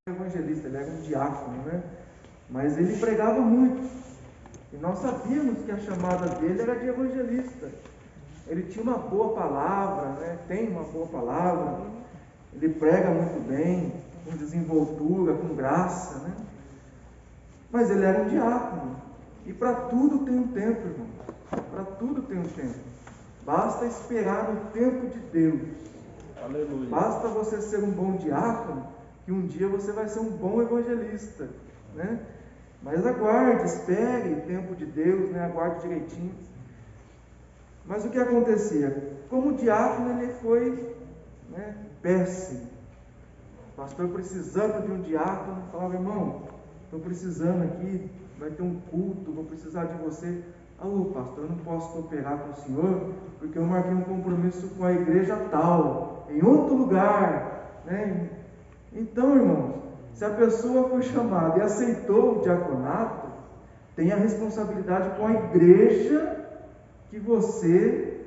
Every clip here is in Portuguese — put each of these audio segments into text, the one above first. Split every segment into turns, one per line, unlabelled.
evangelista, ele era um diácono, né? Mas ele pregava muito. E nós sabíamos que a chamada dele era de evangelista. Ele tinha uma boa palavra, né? Tem uma boa palavra. Ele prega muito bem, com desenvoltura, com graça, né? Mas ele era um diácono. E para tudo tem um tempo, irmão. Para tudo tem um tempo. Basta esperar no tempo de Deus.
Aleluia.
Basta você ser um bom diácono, que um dia você vai ser um bom evangelista, né? Mas aguarde, espere o tempo de Deus, né? Aguarde direitinho. Mas o que acontecia? Como diácono ele foi, né, péssimo. O pastor precisando de um diácono, falava: irmão, estou precisando aqui, vai ter um culto, vou precisar de você. Pastor, eu não posso cooperar com o senhor, porque eu marquei um compromisso com a igreja tal, em outro lugar, né? Então, irmãos, se a pessoa foi chamada e aceitou o diaconato, tem a responsabilidade com a igreja que você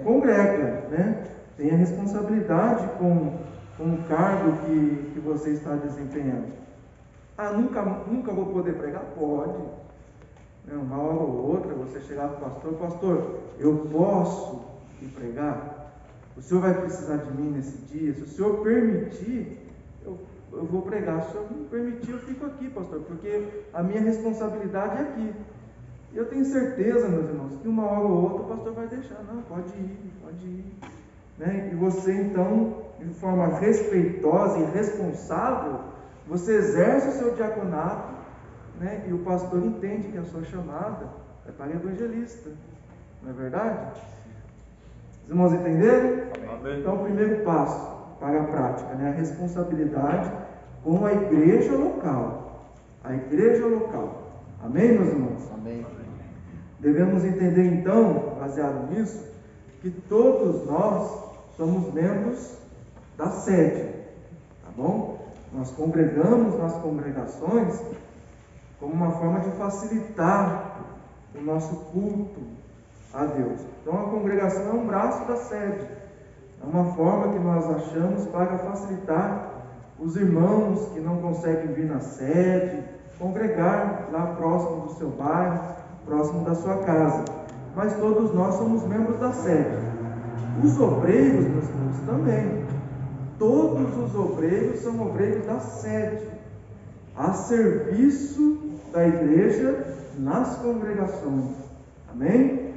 congrega, né? Tem a responsabilidade com o cargo que você está desempenhando. Nunca vou poder pregar? Pode. Uma hora ou outra você chegar para o pastor: pastor, eu posso ir pregar? O senhor vai precisar de mim nesse dia? Se o senhor permitir, eu vou pregar. Se o senhor não permitir, eu fico aqui, pastor, porque a minha responsabilidade é aqui. E eu tenho certeza, meus irmãos, que uma hora ou outra o pastor vai deixar. Não, pode ir. Né? E você, então, de forma respeitosa e responsável, você exerce o seu diaconato, né? E o pastor entende que a sua chamada é para evangelista. Não é verdade? Os irmãos entenderam?
Amém.
Então, o primeiro passo para a prática, né? A responsabilidade com a igreja local. A igreja local. Amém, meus irmãos?
Amém.
Devemos entender, então, baseado nisso, que todos nós somos membros da sede. Tá bom? Nós congregamos nas congregações como uma forma de facilitar o nosso culto a Deus. Então a congregação é um braço da sede, é uma forma que nós achamos para facilitar os irmãos que não conseguem vir na sede, congregar lá próximo do seu bairro, próximo da sua casa. Mas todos nós somos membros da sede. Os obreiros, meus irmãos, também. Todos os obreiros são obreiros da sede, a serviço da igreja nas congregações. Amém?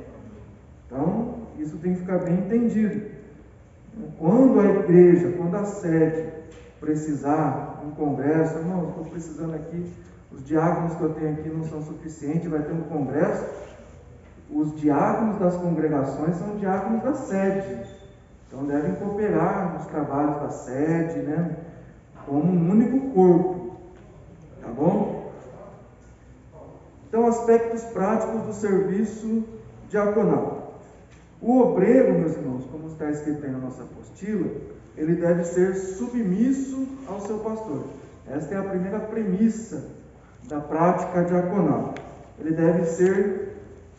Então, isso tem que ficar bem entendido. Quando a igreja, quando a sede precisar de um congresso, irmãos, estou precisando aqui, os diáconos que eu tenho aqui não são suficientes, vai ter um congresso. Os diáconos das congregações são diáconos da sede, então devem cooperar nos trabalhos da sede, né? Como um único corpo. Tá bom? Então, aspectos práticos do serviço diaconal. O obreiro, meus irmãos, como está escrito aí na nossa apostila, ele deve ser submisso ao seu pastor. Esta é a primeira premissa da prática diaconal. Ele deve ser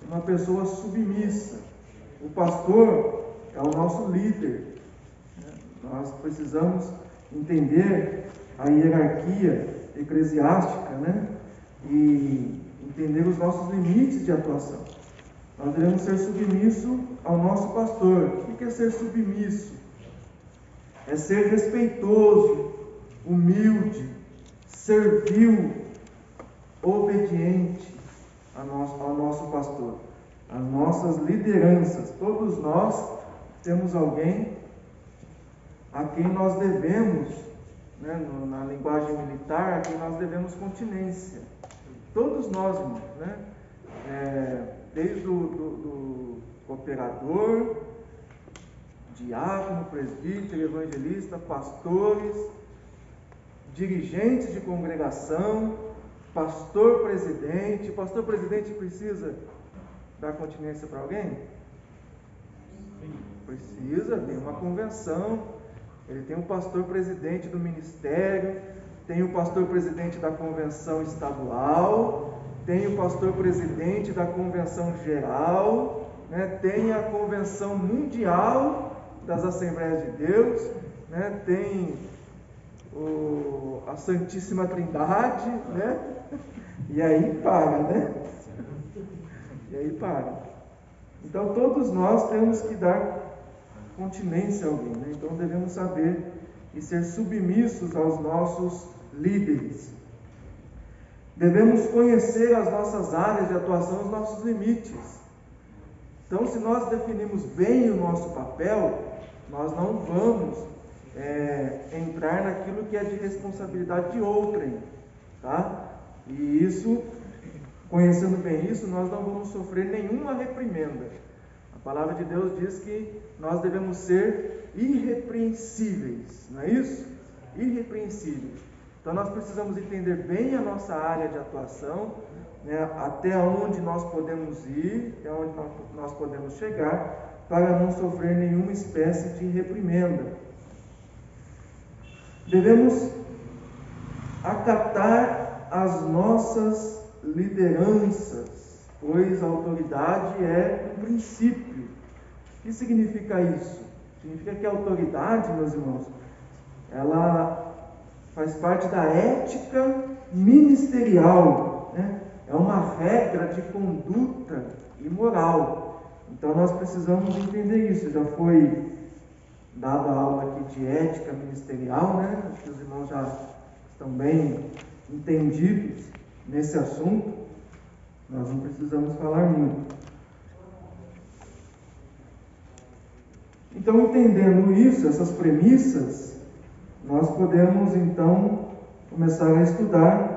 uma pessoa submissa. O pastor é o nosso líder. Nós precisamos entender a hierarquia eclesiástica, né? E entender os nossos limites de atuação. Nós devemos ser submissos ao nosso pastor. O que é ser submisso? É ser respeitoso, humilde, servil, obediente ao nosso pastor, às nossas lideranças. Todos nós temos alguém a quem nós devemos, né, na linguagem militar, a quem nós devemos continência. Todos nós, irmãos, né? Desde o cooperador, diácono, presbítero, evangelista, pastores, dirigentes de congregação, pastor presidente. O pastor presidente precisa dar continência para alguém? Precisa, tem uma convenção, ele tem o pastor presidente do ministério, tem o pastor presidente da convenção estadual, tem o pastor presidente da convenção geral, né? Tem a convenção mundial das Assembleias de Deus, né? Tem a Santíssima Trindade, né? E aí para, né? E aí para. Então todos nós temos que dar continência a alguém, né? Então devemos saber e ser submissos aos nossos líderes. Devemos conhecer as nossas áreas de atuação, os nossos limites. Então, se nós definimos bem o nosso papel, nós não vamos entrar naquilo que é de responsabilidade de outrem, tá? E isso, conhecendo bem isso, nós não vamos sofrer nenhuma reprimenda. A palavra de Deus diz que nós devemos ser irrepreensíveis, não é isso? Irrepreensíveis. Então nós precisamos entender bem a nossa área de atuação, né, até onde nós podemos ir, até onde nós podemos chegar, para não sofrer nenhuma espécie de reprimenda. Devemos acatar as nossas lideranças, pois a autoridade é um princípio. O que significa isso? Significa que a autoridade, meus irmãos, ela faz parte da ética ministerial, né? É uma regra de conduta e moral. Então nós precisamos entender isso. Já foi dada a aula aqui de ética ministerial, né? Acho que os irmãos já estão bem entendidos nesse assunto. Nós não precisamos falar muito. Então, entendendo isso, essas premissas, nós podemos então começar a estudar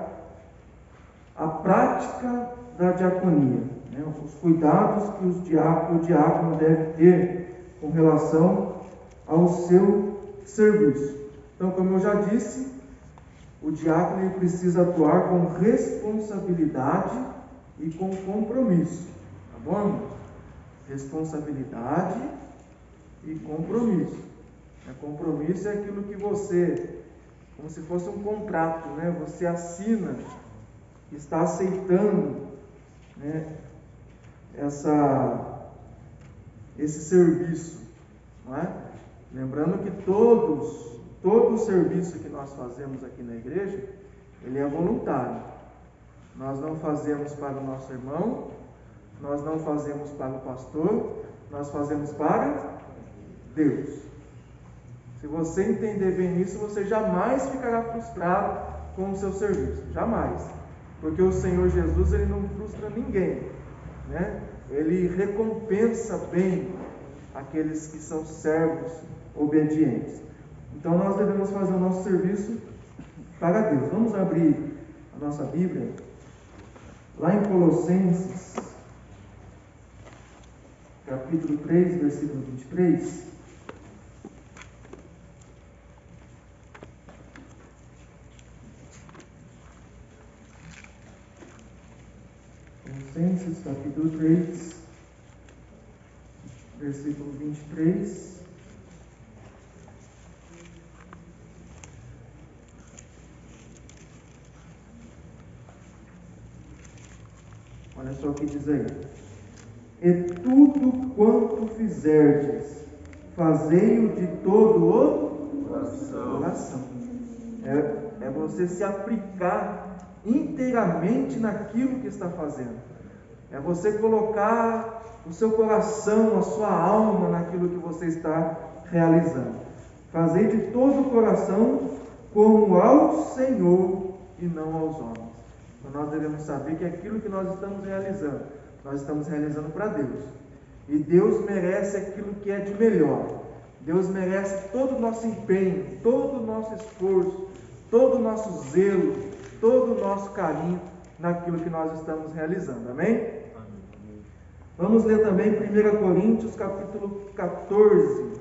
a prática da diaconia, né? Os cuidados que o diácono deve ter com relação ao seu serviço. Então, como eu já disse, o diácono ele precisa atuar com responsabilidade e com compromisso, tá bom? Responsabilidade e compromisso. Compromisso é aquilo que você, como se fosse um contrato, né? Você assina, está aceitando, né, esse serviço, não é? Lembrando que todo o serviço que nós fazemos aqui na igreja, ele é voluntário. Nós não fazemos para o nosso irmão, nós não fazemos para o pastor, nós fazemos para Deus. Se você entender bem isso, você jamais ficará frustrado com o seu serviço, jamais. Porque o Senhor Jesus, ele não frustra ninguém, né? Ele recompensa bem aqueles que são servos obedientes. Então nós devemos fazer o nosso serviço para Deus. Vamos abrir a nossa Bíblia lá em Colossenses, capítulo 3, versículo 23. Colossenses, capítulo 3, versículo 23. Olha só o que diz aí. E tudo quanto fizerdes, fazei-o de todo o coração. É você se aplicar inteiramente naquilo que está fazendo. É você colocar o seu coração, a sua alma naquilo que você está realizando. Fazei de todo o coração como ao Senhor e não aos homens. Então nós devemos saber que aquilo que nós estamos realizando para Deus. E Deus merece aquilo que é de melhor. Deus merece todo o nosso empenho, todo o nosso esforço, todo o nosso zelo, todo o nosso carinho naquilo que nós estamos realizando. Amém? Vamos ler também 1 Coríntios capítulo 14.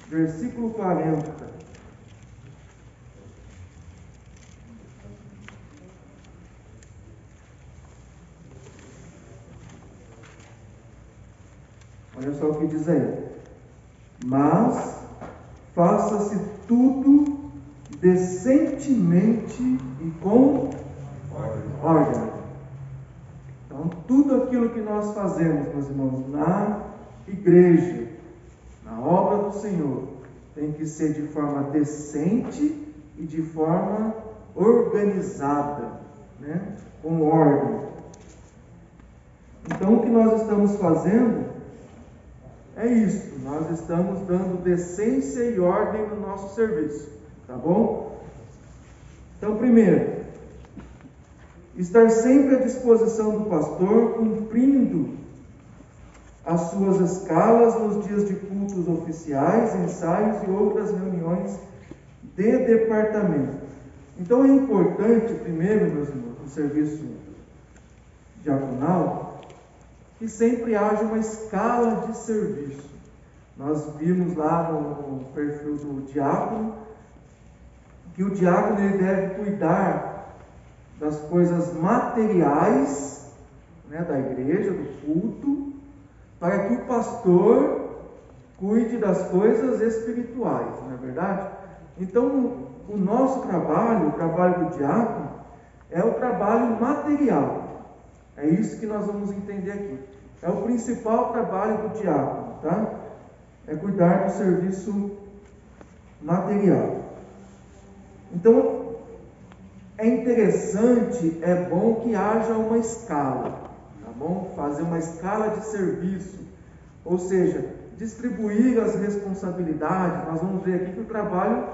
Versículo 40. Olha só o que diz aí. Mas faça-se tudo decentemente e com ordem. Então, tudo aquilo que nós fazemos, meus irmãos, na igreja, na obra do Senhor, tem que ser de forma decente e de forma organizada, né? Com ordem. Então, o que nós estamos fazendo é isso. Nós estamos dando decência e ordem no nosso serviço, tá bom? Então, primeiro, estar sempre à disposição do pastor, cumprindo as suas escalas nos dias de cultos oficiais, ensaios e outras reuniões de departamento. Então é importante, primeiro, meus irmãos, no serviço diaconal, que sempre haja uma escala de serviço. Nós vimos lá no perfil do diácono, que o diácono ele deve cuidar das coisas materiais, né, da igreja, do culto, para que o pastor cuide das coisas espirituais, não é verdade? Então, o nosso trabalho, o trabalho do diácono, é o trabalho material. É isso que nós vamos entender aqui. É o principal trabalho do diácono, tá? É cuidar do serviço material. Então, é interessante, é bom que haja uma escala, tá bom? Fazer uma escala de serviço, ou seja, distribuir as responsabilidades. Nós vamos ver aqui que o trabalho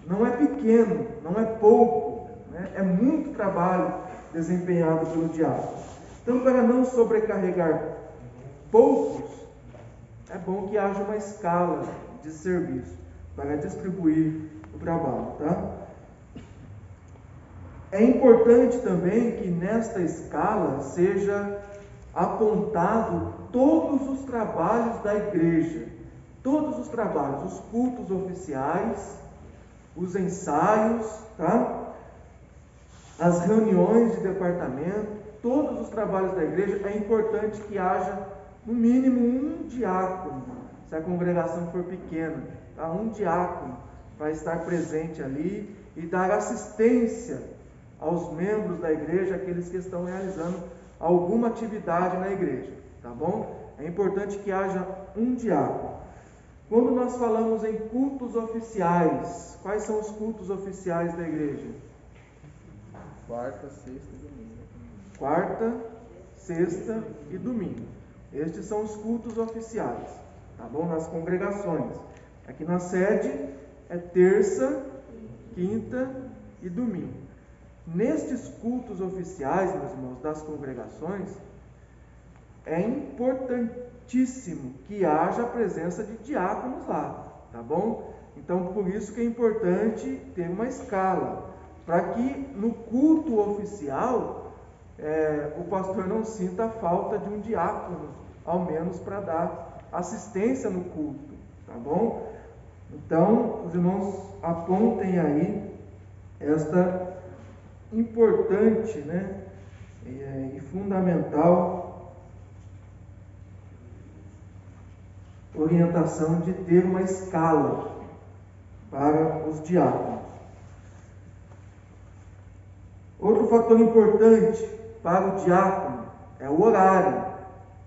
não é pequeno, não é pouco, né? É muito trabalho desempenhado pelo diácono. Então, para não sobrecarregar poucos, é bom que haja uma escala de serviço para distribuir o trabalho, tá? É importante também que nesta escala seja apontado todos os trabalhos da igreja, todos os trabalhos, os cultos oficiais, os ensaios, tá? As reuniões de departamento, todos os trabalhos da igreja. É importante que haja no mínimo um diácono, se a congregação for pequena, tá? Um diácono para estar presente ali e dar assistência aos membros da igreja, aqueles que estão realizando alguma atividade na igreja, tá bom? É importante que haja um diácono. Quando nós falamos em cultos oficiais, quais são os cultos oficiais da igreja?
Quarta, sexta e domingo.
Quarta, sexta e domingo. Estes são os cultos oficiais, tá bom? Nas congregações. Aqui na sede é terça, quinta e domingo. Nestes cultos oficiais, meus irmãos, das congregações, é importantíssimo que haja a presença de diáconos lá, tá bom? Então, por isso que é importante ter uma escala, para que no culto oficial o pastor não sinta a falta de um diácono, ao menos para dar assistência no culto, tá bom? Então, os irmãos apontem aí esta importante, né, e fundamental orientação de ter uma escala para os diáconos. Outro fator importante para o diácono é o horário.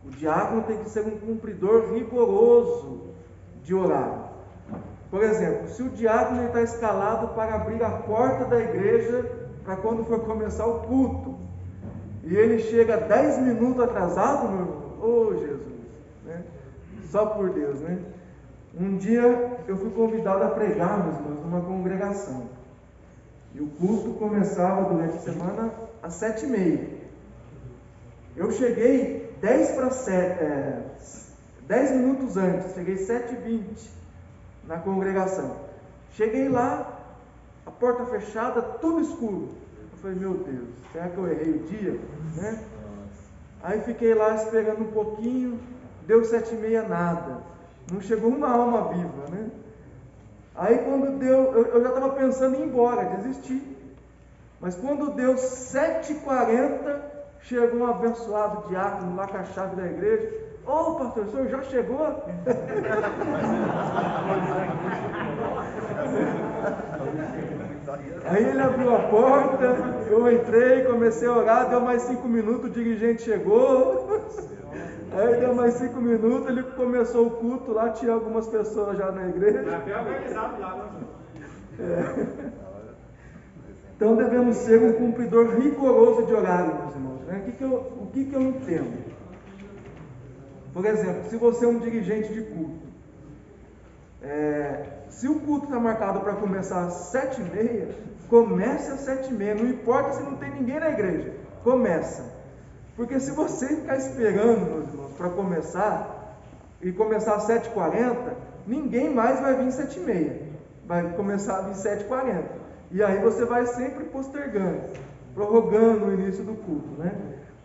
O diácono tem que ser um cumpridor rigoroso de horário. Por exemplo, se o diácono está escalado para abrir a porta da igreja para quando for começar o culto, e ele chega 10 minutos atrasado, meu irmão, oh Jesus, né? Só por Deus, né? Um dia eu fui convidado a pregar, meus irmãos, numa congregação, e o culto começava durante a semana às 7h30. Eu cheguei 10 minutos antes, cheguei 7h20 na congregação. Cheguei lá, a porta fechada, tudo escuro. Eu falei, meu Deus, será que eu errei o dia? Né? Aí fiquei lá esperando um pouquinho, deu 7h30, nada. Não chegou uma alma viva, né? Aí quando deu, eu já estava pensando em ir embora, desistir. Mas quando deu 7h40, chegou um abençoado diácono lá com a chave da igreja. Ô pastor, o senhor já chegou? Aí ele abriu a porta, eu entrei, comecei a orar, deu mais 5 minutos, o dirigente chegou. Aí deu mais 5 minutos, ele começou o culto lá, tinha algumas pessoas já na igreja.
Tá bem organizado lá, né?
Então devemos ser um cumpridor rigoroso de horário, meus irmãos. Né? O que eu entendo? Por exemplo, se você é um dirigente de culto, se o culto está marcado para começar às 7h30, comece às 7h30, não importa se não tem ninguém na igreja, começa. Porque se você ficar esperando, meus irmãos, para começar, e começar às 7h40, ninguém mais vai vir às 7h30, vai começar a vir às 7h40, e aí você vai sempre postergando, prorrogando o início do culto, né?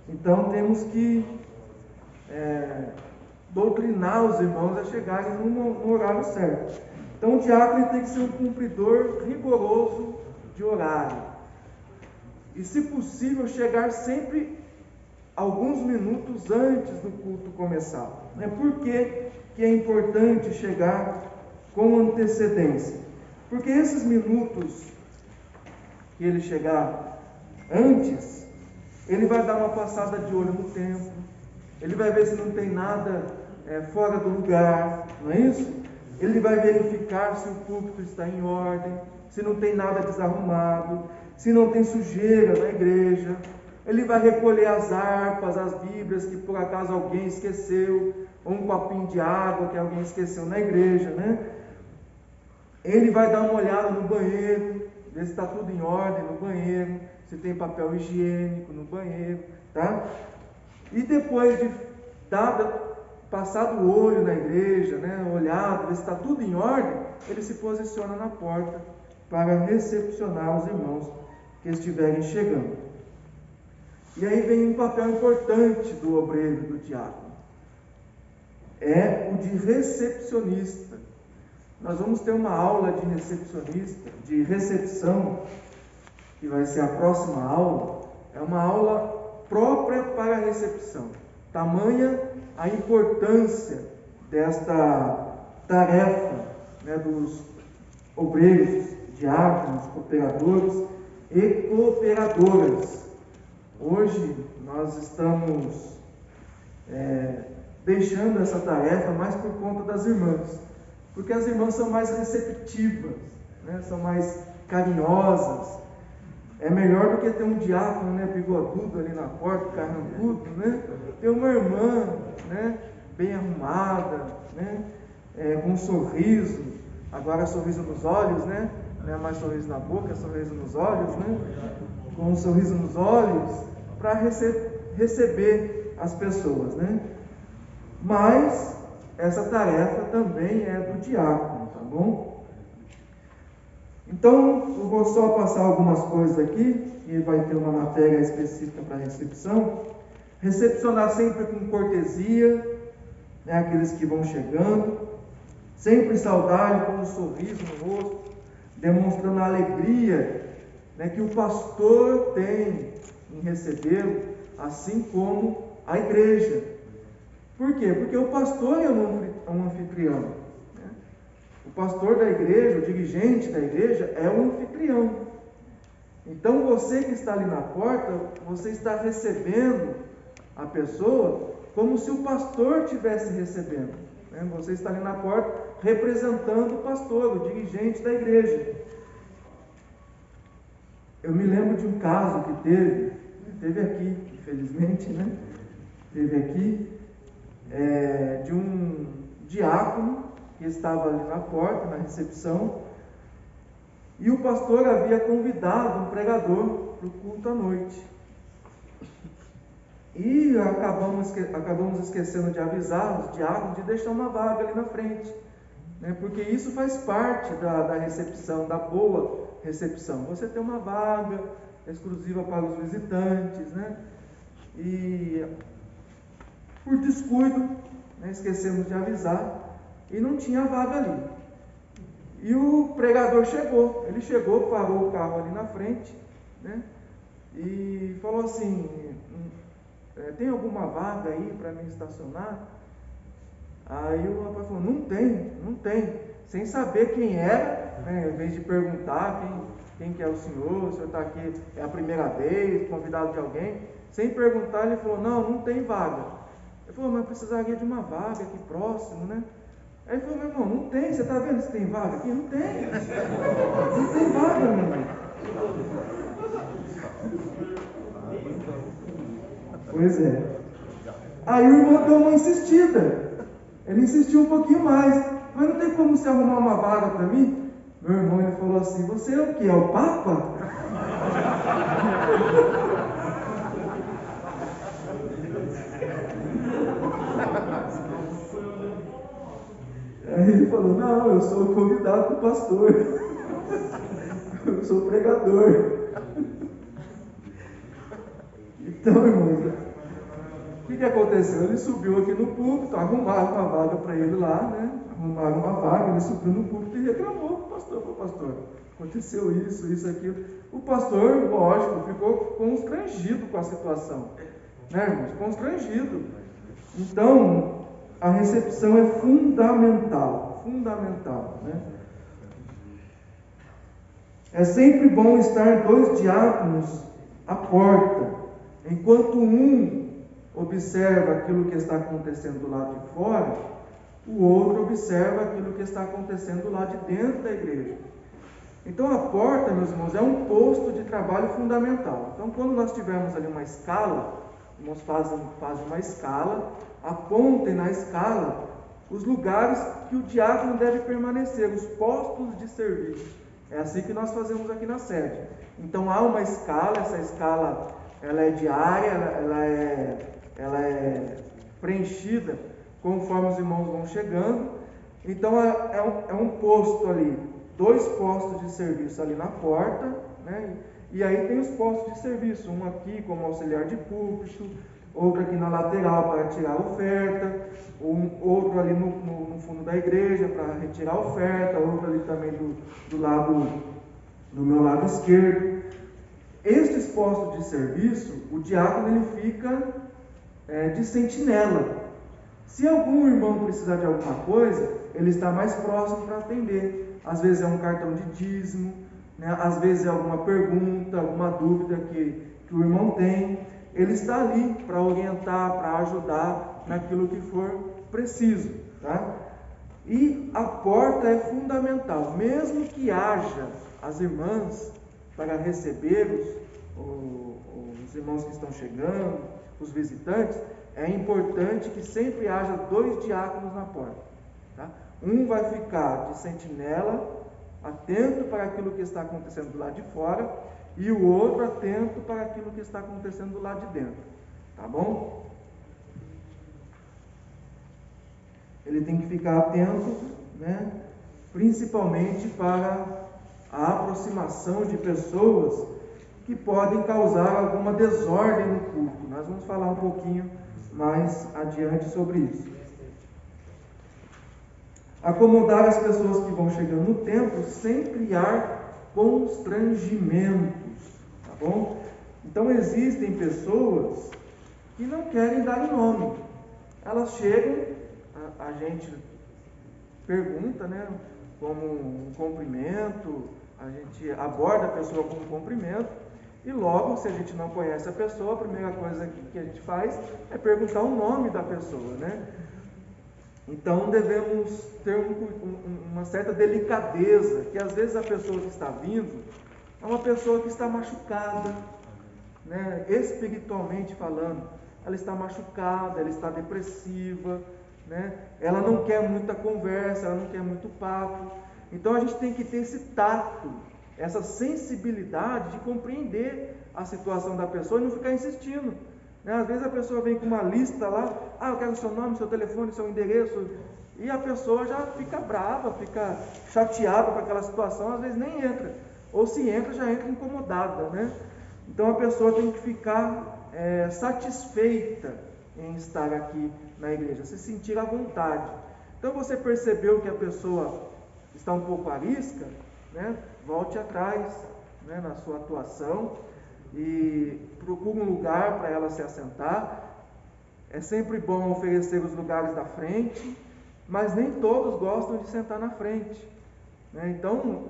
Então temos que doutrinar os irmãos a chegarem no horário certo. Então o diácono tem que ser um cumpridor rigoroso de horário. E se possível, chegar sempre alguns minutos antes do culto começar. Por que é importante chegar com antecedência? Porque esses minutos que ele chegar antes, ele vai dar uma passada de olho no templo, ele vai ver se não tem nada fora do lugar, não é isso? Ele vai verificar se o púlpito está em ordem, se não tem nada desarrumado, se não tem sujeira na igreja. Ele vai recolher as harpas, as bíblias que por acaso alguém esqueceu, ou um copinho de água que alguém esqueceu na igreja, né? Ele vai dar uma olhada no banheiro, ver se está tudo em ordem no banheiro, se tem papel higiênico no banheiro, tá? E depois de passado o olho na igreja, né, olhado, ver se está tudo em ordem, ele se posiciona na porta para recepcionar os irmãos que estiverem chegando. E aí vem um papel importante do obreiro, do diácono, é o de recepcionista. Nós vamos ter uma aula de recepcionista, de recepção, que vai ser a próxima aula. É uma aula própria para a recepção. Tamanha a importância desta tarefa, né, dos obreiros, diáconos, cooperadores e cooperadoras. Hoje nós estamos deixando essa tarefa mais por conta das irmãs, porque as irmãs são mais receptivas, né, são mais carinhosas. É melhor do que ter um diácono, né, bigodudo ali na porta, carrancudo, né? Ter uma irmã, né, bem arrumada, né, com um sorriso, agora sorriso nos olhos, né? Não é mais sorriso na boca, é sorriso nos olhos, né? Com um sorriso nos olhos, para receber as pessoas, né? Mas essa tarefa também é do diácono, tá bom? Então, eu vou só passar algumas coisas aqui, e vai ter uma matéria específica para recepção. Recepcionar sempre com cortesia, né, aqueles que vão chegando, sempre saudar com um sorriso no rosto, demonstrando a alegria, né, que o pastor tem em recebê-lo, assim como a igreja. Por quê? Porque o pastor é um anfitrião. O pastor da igreja, o dirigente da igreja, é um anfitrião. Então você que está ali na porta, você está recebendo a pessoa como se o pastor estivesse recebendo, né? Você está ali na porta representando o pastor, o dirigente da igreja. Eu me lembro de um caso que teve aqui, infelizmente, né? Teve aqui, de um diácono que estava ali na porta, na recepção, e o pastor havia convidado um pregador para o culto à noite. E acabamos esquecendo de avisar os diáconos de deixar uma vaga ali na frente, né? Porque isso faz parte da recepção, da boa recepção. Você tem uma vaga exclusiva para os visitantes, né? E por descuido, né, esquecemos de avisar, e não tinha vaga ali. E o pregador chegou, parou o carro ali na frente, né, e falou assim: tem alguma vaga aí para mim estacionar? Aí o rapaz falou: não tem, sem saber quem era, né, em vez de perguntar quem que é o senhor está aqui, é a primeira vez, convidado de alguém, sem perguntar, ele falou: não tem vaga. Ele falou, mas eu precisaria de uma vaga aqui próximo, né? Aí ele falou, meu irmão, não tem, você está vendo se tem vaga aqui? Não tem. Não tem vaga, meu irmão. Pois é. Aí o irmão deu uma insistida. Ele insistiu um pouquinho mais. Mas não tem como você arrumar uma vaga para mim? Meu irmão, ele falou assim, você é o quê? É o Papa? Aí ele falou, não, eu sou o convidado do pastor. Eu sou o pregador. Então, irmãos, o que aconteceu? Ele subiu aqui no púlpito, arrumaram uma vaga para ele lá, né? Arrumaram uma vaga, ele subiu no púlpito e reclamou com o pastor. Falou, pastor, aconteceu isso, aquilo. O pastor, lógico, ficou constrangido com a situação. Né, irmãos? Constrangido. Então, a recepção é fundamental. Fundamental, né? É sempre bom estar 2 diáconos à porta, enquanto um observa aquilo que está acontecendo do lado de fora, o outro observa aquilo que está acontecendo lá de dentro da igreja. Então a porta, meus irmãos, é um posto de trabalho fundamental. Então quando nós tivermos ali uma escala, nós fazem uma escala, apontem na escala os lugares que o diácono deve permanecer, os postos de serviço. É assim que nós fazemos aqui na sede. Então há uma escala, essa escala ela é diária, ela é preenchida conforme os irmãos vão chegando. Então é um posto ali, 2 postos de serviço ali na porta, né? E aí tem os postos de serviço, um aqui como auxiliar de púlpito, outro aqui na lateral para tirar a oferta, outro ali no fundo da igreja para retirar a oferta, outro ali também do meu lado esquerdo. Estes postos de serviço, o diácono ele fica de sentinela. Se algum irmão precisar de alguma coisa, ele está mais próximo para atender. Às vezes é um cartão de dízimo, né? Às vezes é alguma pergunta, alguma dúvida que o irmão tem. Ele está ali para orientar, para ajudar naquilo que for preciso. Tá? E a porta é fundamental. Mesmo que haja as irmãs para receber os irmãos que estão chegando, os visitantes, é importante que sempre haja 2 diáconos na porta. Tá? Um vai ficar de sentinela, atento para aquilo que está acontecendo do lado de fora, e o outro atento para aquilo que está acontecendo do lado de dentro. Tá bom? Ele tem que ficar atento, né? Principalmente para a aproximação de pessoas que podem causar alguma desordem no culto. Nós vamos falar um pouquinho mais adiante sobre isso. Acomodar as pessoas que vão chegando no templo sem criar constrangimentos, tá bom? Então existem pessoas que não querem dar o nome. Elas chegam, a gente pergunta, né, como um cumprimento, a gente aborda a pessoa com um cumprimento, e logo, se a gente não conhece a pessoa, a primeira coisa que a gente faz é perguntar o nome da pessoa, né? Então devemos ter uma certa delicadeza, que às vezes a pessoa que está vindo é uma pessoa que está machucada, né? Espiritualmente falando, ela está machucada, ela está depressiva, né? Ela não quer muita conversa, ela não quer muito papo. Então a gente tem que ter esse tato, essa sensibilidade de compreender a situação da pessoa e não ficar insistindo. Às vezes a pessoa vem com uma lista lá, eu quero seu nome, seu telefone, seu endereço, e a pessoa já fica brava, fica chateada com aquela situação, às vezes nem entra, ou se entra, já entra incomodada, né? Então a pessoa tem que ficar satisfeita em estar aqui na igreja, se sentir à vontade. Então você percebeu que a pessoa está um pouco arisca, né? Volte atrás, né, na sua atuação, e procure um lugar para ela se assentar. É sempre bom oferecer os lugares da frente, mas nem todos gostam de sentar na frente, né? Então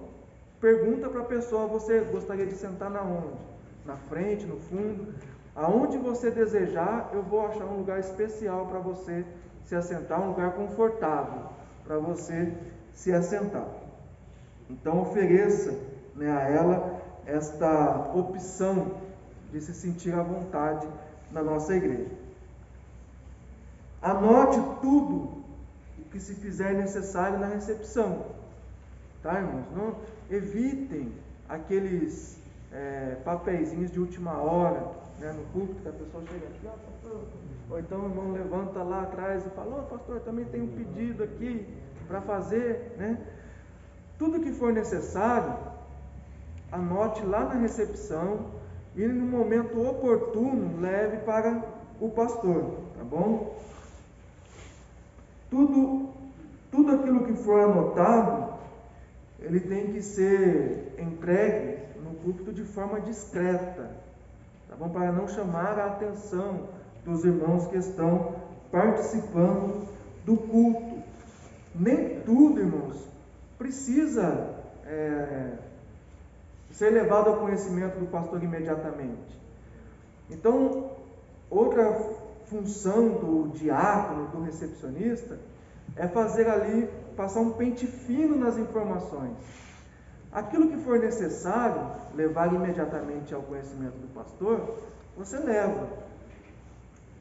pergunta para a pessoa, você gostaria de sentar na onde? Na frente, no fundo? Aonde você desejar, eu vou achar um lugar especial para você se assentar, um lugar confortável para você se assentar. Então ofereça, né, a ela esta opção de se sentir à vontade na nossa igreja. Anote tudo o que se fizer necessário na recepção, tá, irmãos? Não evitem aqueles papeizinhos de última hora, né, no púlpito, que a pessoa chega aqui, pastor, ou então o irmão levanta lá atrás e fala, pastor, também tem um pedido aqui para fazer, né? Tudo que for necessário, anote lá na recepção e no momento oportuno leve para o pastor, tá bom? Tudo aquilo que for anotado, ele tem que ser entregue no púlpito de forma discreta, tá bom? Para não chamar a atenção dos irmãos que estão participando do culto. Nem tudo, irmãos, precisa ser levado ao conhecimento do pastor imediatamente. Então, outra função do diácono, do recepcionista, é fazer ali, passar um pente fino nas informações. Aquilo que for necessário levar imediatamente ao conhecimento do pastor, você leva.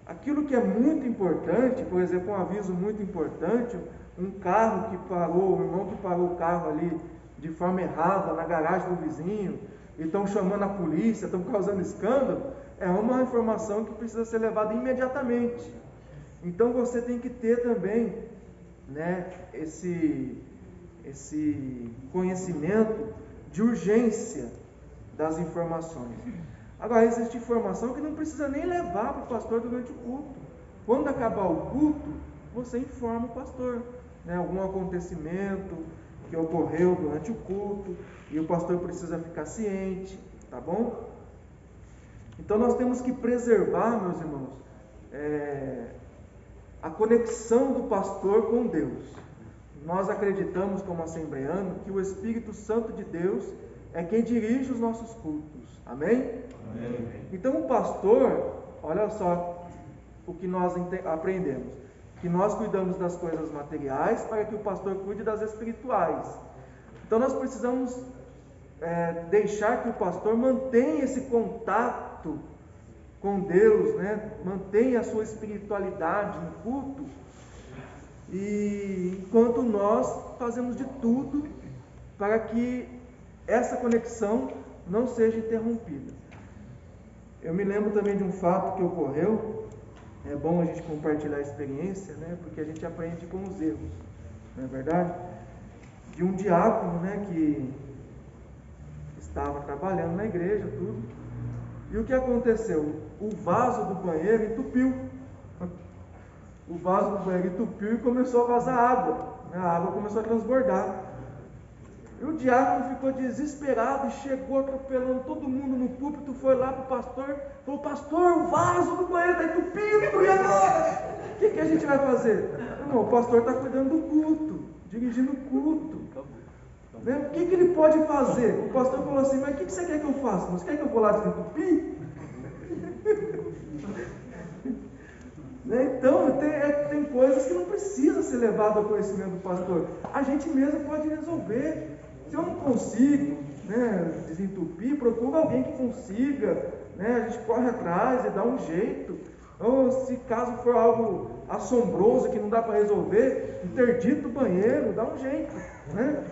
Aquilo que é muito importante, por exemplo, um aviso muito importante, um carro que parou, um irmão que parou o carro ali de forma errada na garagem do vizinho, e estão chamando a polícia, estão causando escândalo, é uma informação que precisa ser levada imediatamente. Então você tem que ter também, né, esse conhecimento de urgência das informações. Agora, existe informação que não precisa nem levar para o pastor durante o culto. Quando acabar o culto, você informa o pastor, né, algum acontecimento que ocorreu durante o culto, e o pastor precisa ficar ciente, tá bom? Então nós temos que preservar, meus irmãos, a conexão do pastor com Deus. Nós acreditamos, como assembleano, que o Espírito Santo de Deus é quem dirige os nossos cultos. Amém? Amém. Então o pastor, olha só o que nós aprendemos, que nós cuidamos das coisas materiais para que o pastor cuide das espirituais. Então nós precisamos deixar que o pastor mantenha esse contato com Deus, né? Mantenha a sua espiritualidade no culto, e enquanto nós fazemos de tudo para que essa conexão não seja interrompida. Eu me lembro também de um fato que ocorreu. É bom a gente compartilhar a experiência, né? Porque a gente aprende com os erros, não é verdade? De um diácono, né, que estava trabalhando na igreja, tudo. E o que aconteceu? O vaso do banheiro entupiu. O vaso do banheiro entupiu e começou a vazar água. A água começou a transbordar. E o diácono ficou desesperado e chegou atropelando todo mundo no púlpito, foi lá para o pastor, falou: pastor, o vaso do banheiro está entupido, e agora? O que a gente vai fazer? Não, o pastor está cuidando do culto, dirigindo o culto. Né? O que ele pode fazer? O pastor falou assim: mas o que você quer que eu faça? Você quer que eu vou lá desentupir? Então, tem coisas que não precisa ser levado ao conhecimento do pastor. A gente mesmo pode resolver. Se eu não consigo, né, desentupir, procura alguém que consiga, né, a gente corre atrás e dá um jeito. Ou se caso for algo assombroso que não dá para resolver, interdita o banheiro, dá um jeito, né?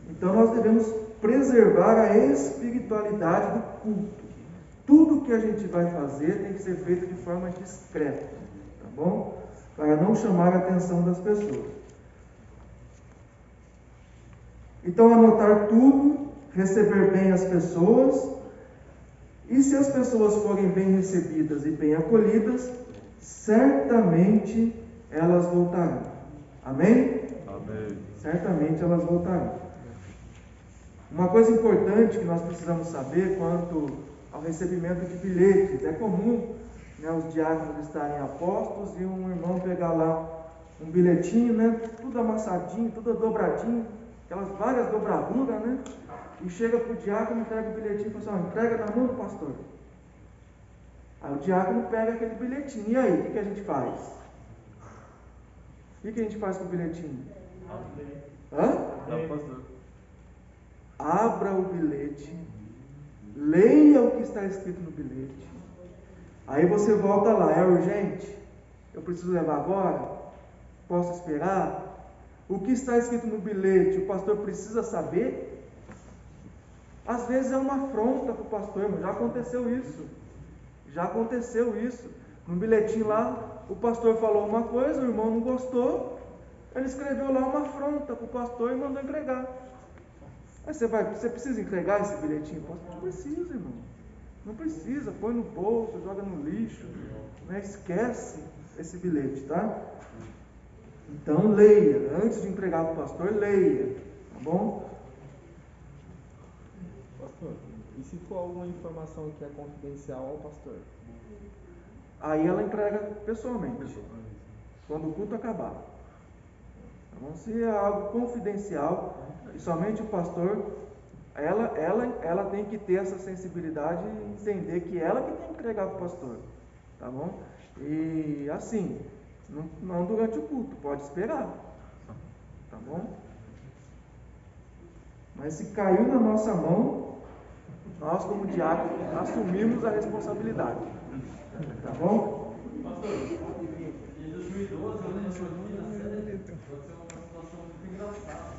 Então nós devemos preservar a espiritualidade do culto. Tudo que a gente vai fazer tem que ser feito de forma discreta, tá bom? Para não chamar a atenção das pessoas. Então, anotar tudo, receber bem as pessoas, e se as pessoas forem bem recebidas e bem acolhidas, certamente elas voltarão. Amém? Amém. Certamente elas voltarão. Uma coisa importante que nós precisamos saber quanto ao recebimento de bilhetes: é comum, né, os diáconos estarem apostos e um irmão pegar lá um bilhetinho, né, tudo amassadinho, tudo dobradinho, aquelas várias dobraduras, né? e chega para o diácono, entrega o bilhetinho e fala assim, entrega na mão do pastor. Aí o diácono pega aquele bilhetinho. E aí, o que a gente faz? O que a gente faz com o bilhetinho? Abra o bilhete, leia o que está escrito no bilhete. Aí você volta lá, é urgente? Eu preciso levar agora? Posso esperar? O que está escrito no bilhete, o pastor precisa saber? Às vezes é uma afronta para o pastor, mas já aconteceu isso. No bilhetinho lá, o pastor falou uma coisa, o irmão não gostou, ele escreveu lá uma afronta para o pastor e mandou entregar. Aí você precisa entregar esse bilhetinho? Pastor, não precisa, irmão. Não precisa, põe no bolso, joga no lixo, né? Esquece esse bilhete, tá? Então leia, antes de entregar para o pastor, leia, tá bom?
Pastor, e se for alguma informação que é confidencial ao pastor?
Aí ela entrega pessoalmente, quando o culto acabar. Tá bom? Se é algo confidencial, e somente o pastor, ela tem que ter essa sensibilidade e entender que ela que tem que entregar para o pastor, tá bom? E assim, não durante o culto, pode esperar, tá bom? Mas se caiu na nossa mão, nós como diácono assumimos a responsabilidade, tá bom?
Pastor, em 2012 eu lembro que na série aconteceu uma situação muito engraçada.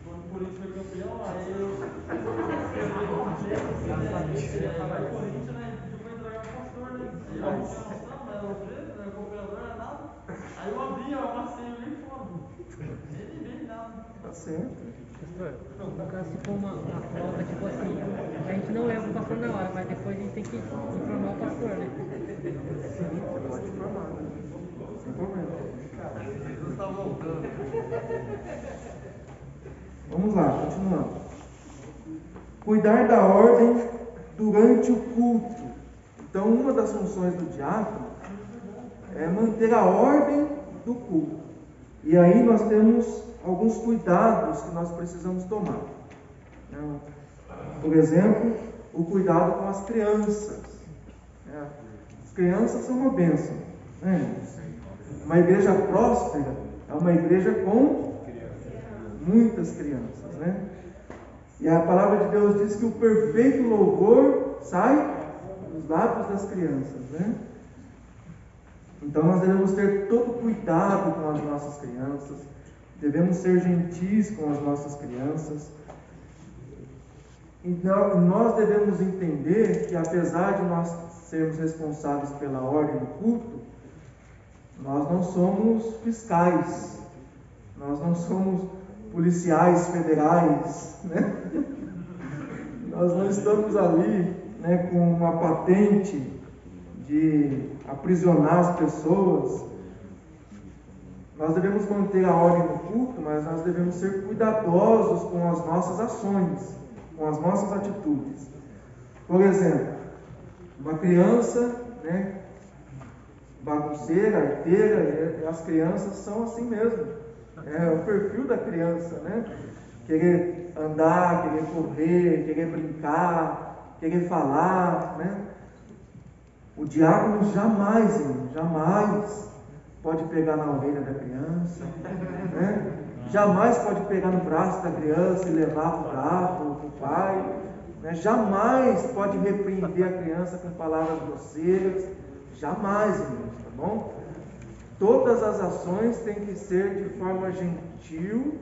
Quando o Corinthians foi campeão, aí eu queria pagar o Corinthians, né? Pediu para entregar o pastor, né? E eu não tinha noção, né? O preso, né? O cooperador, não é nada. Aí eu abri, eu amassei o livro e falei, ele nem nada.
Tá certo.
No caso, se for uma falta, tipo assim, a gente não leva o pastor na hora, mas depois a gente tem que informar o pastor, né?
Sim, pode informar, né? Sem problema.
Jesus está voltando.
Vamos lá, continuando. Cuidar da ordem durante o culto. Então, uma das funções do diácono é manter a ordem do culto. E aí nós temos alguns cuidados que nós precisamos tomar. Por exemplo, o cuidado com as crianças. As crianças são uma bênção, né, irmãos? Uma igreja próspera é uma igreja com muitas crianças, né? E a palavra de Deus diz que o perfeito louvor sai dos lábios das crianças, né? Então nós devemos ter todo cuidado com as nossas crianças, devemos ser gentis com as nossas crianças. Então nós devemos entender que apesar de nós sermos responsáveis pela ordem do culto, nós não somos fiscais, nós não somos policiais federais, né? Nós não estamos ali, né, com uma patente de aprisionar as pessoas. Nós devemos manter a ordem no culto, mas nós devemos ser cuidadosos com as nossas ações, com as nossas atitudes. Por exemplo, uma criança, né, bagunceira, arteira, e as crianças são assim mesmo. É o perfil da criança, né? Querer andar, querer correr, querer brincar, querer falar, né? O diácono jamais, irmão, jamais pode pegar na orelha da criança, né? Jamais pode pegar no braço da criança e levar para o pai, né? Jamais pode repreender a criança com palavras grosseiras, jamais, irmãos, tá bom? Todas as ações têm que ser de forma gentil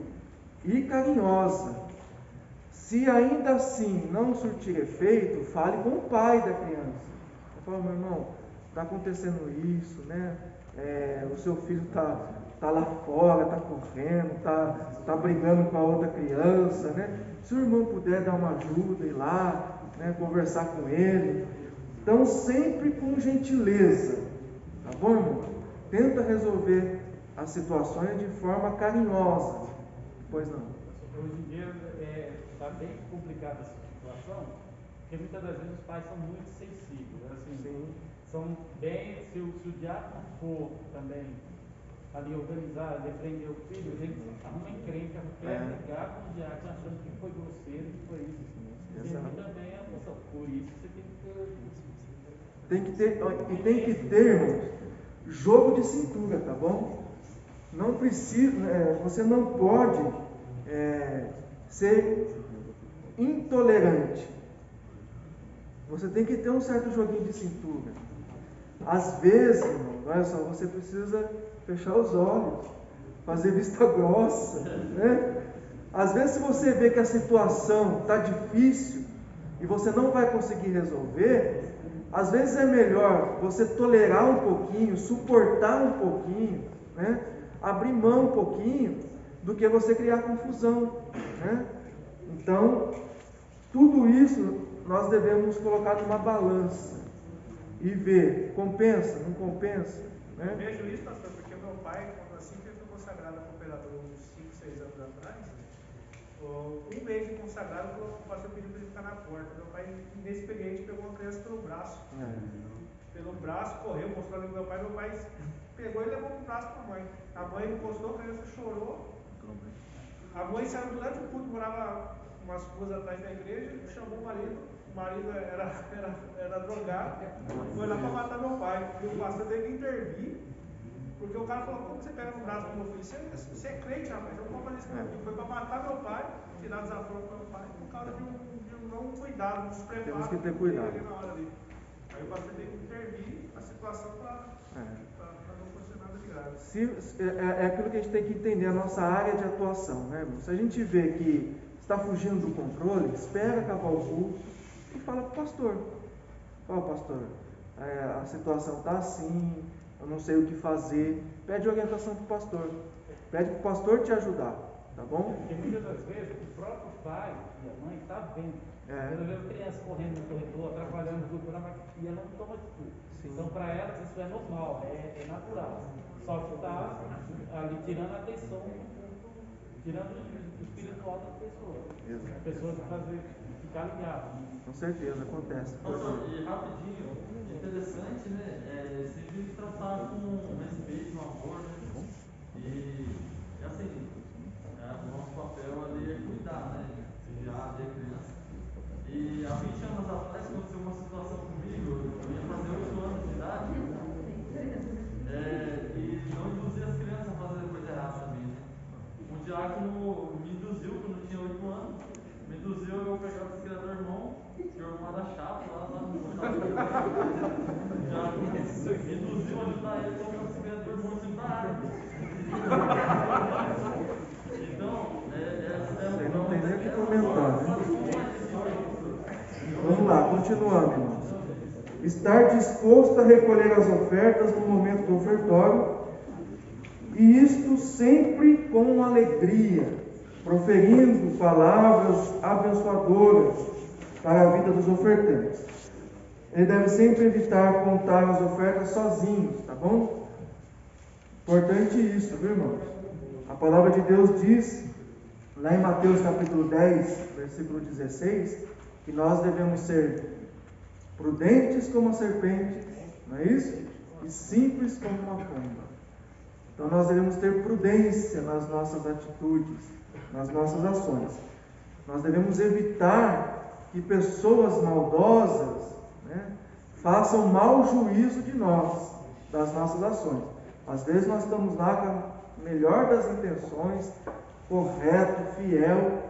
e carinhosa. Se ainda assim não surtir efeito, fale com o pai da criança. Fala, meu irmão, está acontecendo isso, né? O seu filho está lá fora, está correndo, está brigando com a outra criança, né? Se o irmão puder dar uma ajuda, ir lá, né, conversar com ele. Então, sempre com gentileza, tá bom, irmão? Tenta resolver as situações de forma carinhosa. Pois não.
Hoje em dia está bem complicada essa situação, porque muitas das vezes os pais são muito sensíveis, né? Assim,
Sim.
são bem, se o diácono for também ali organizar, defender o filho, ele arruma encrenca, quer brigar com o diácono achando que foi grosseiro, que foi isso.
Exato.
E também é a função. Por isso você tem que ter.
Tem que ter, irmãos, jogo de cintura, tá bom? Não precisa, você não pode ser intolerante. Você tem que ter um certo joguinho de cintura. Às vezes, irmão, olha só, você precisa fechar os olhos, fazer vista grossa, né? Às vezes, se você vê que a situação está difícil e você não vai conseguir resolver, às vezes é melhor você tolerar um pouquinho, suportar um pouquinho, né? Abrir mão um pouquinho, do que você criar confusão, né? Então, tudo isso nós devemos colocar numa balança e ver, compensa, não compensa, né?
Eu vejo isso, pastor, porque meu pai, quando assim que ele foi consagrado a cooperador uns 5, 6 anos atrás, um mês de consagrado, o pastor pediu para ele ficar na porta. Meu pai, inexperiente, pegou uma criança pelo braço. Pelo braço, correu, mostrou ali pro meu pai pegou e levou pro braço para a mãe. A mãe encostou, a criança chorou. A mãe saiu durante o culto, morava umas ruas atrás da igreja, chamou o marido era drogado, foi lá para matar meu pai. E o pastor teve que intervir, porque o cara falou: como você pega no braço do meu filho? Você é crente, rapaz, eu não vou fazer isso com meu filho. Foi para matar meu pai, tirar desaforo do meu pai, por causa de um não cuidado, um despreparo.
Temos que ter cuidado.
Ali na hora ali. Aí o pastor teve que intervir a situação para não acontecer nada de grave.
É aquilo que a gente tem que entender, a nossa área de atuação, né, irmão? Se a gente vê que está fugindo do controle, espera acabar o culto e fala para o pastor: ó, pastor, a situação está assim, eu não sei o que fazer. Pede orientação para o pastor, pede para o pastor te ajudar, tá bom?
Porque muitas das vezes o próprio pai e a mãe está vendo. Eu vejo criança correndo no corredor, atrapalhando tudo, e ela não toma atitude. Então, para elas, isso é normal, é natural. Só que está ali tirando a atenção, tirando o espiritual da pessoa.
Exato.
A pessoa ficar ligada.
Com certeza, acontece.
Pastor, e rapidinho, interessante, né? Sempre tratar com respeito, amor, né? E assim, o nosso papel ali é cuidar, né? Vigiar a criança. E há 20 anos atrás aconteceu uma situação comigo, eu ia fazer 8 anos de idade, e não induzir as crianças a fazer coisa errada também, né? Um diácono me induziu quando eu tinha 8 anos, me induziu eu pegar o aspirador irmão, que o irmão era chato, lá no o diácono me induziu a ajudar ele a pegar o aspirador irmão em cima da árvore. Então,
Você não tem nem o que comentar, né? Vamos lá, continuando, irmãos. Estar disposto a recolher as ofertas no momento do ofertório, e isto sempre com alegria, proferindo palavras abençoadoras para a vida dos ofertantes. Ele deve sempre evitar contar as ofertas sozinhos, tá bom? Importante isso, viu, irmãos? A palavra de Deus diz, lá em Mateus capítulo 10, versículo 16, que nós devemos ser prudentes como a serpente, não é isso? E simples como uma pomba. Então nós devemos ter prudência nas nossas atitudes, nas nossas ações. Nós devemos evitar que pessoas maldosas, né, façam mau juízo de nós, das nossas ações. Às vezes nós estamos lá com a melhor das intenções, correto, fiel.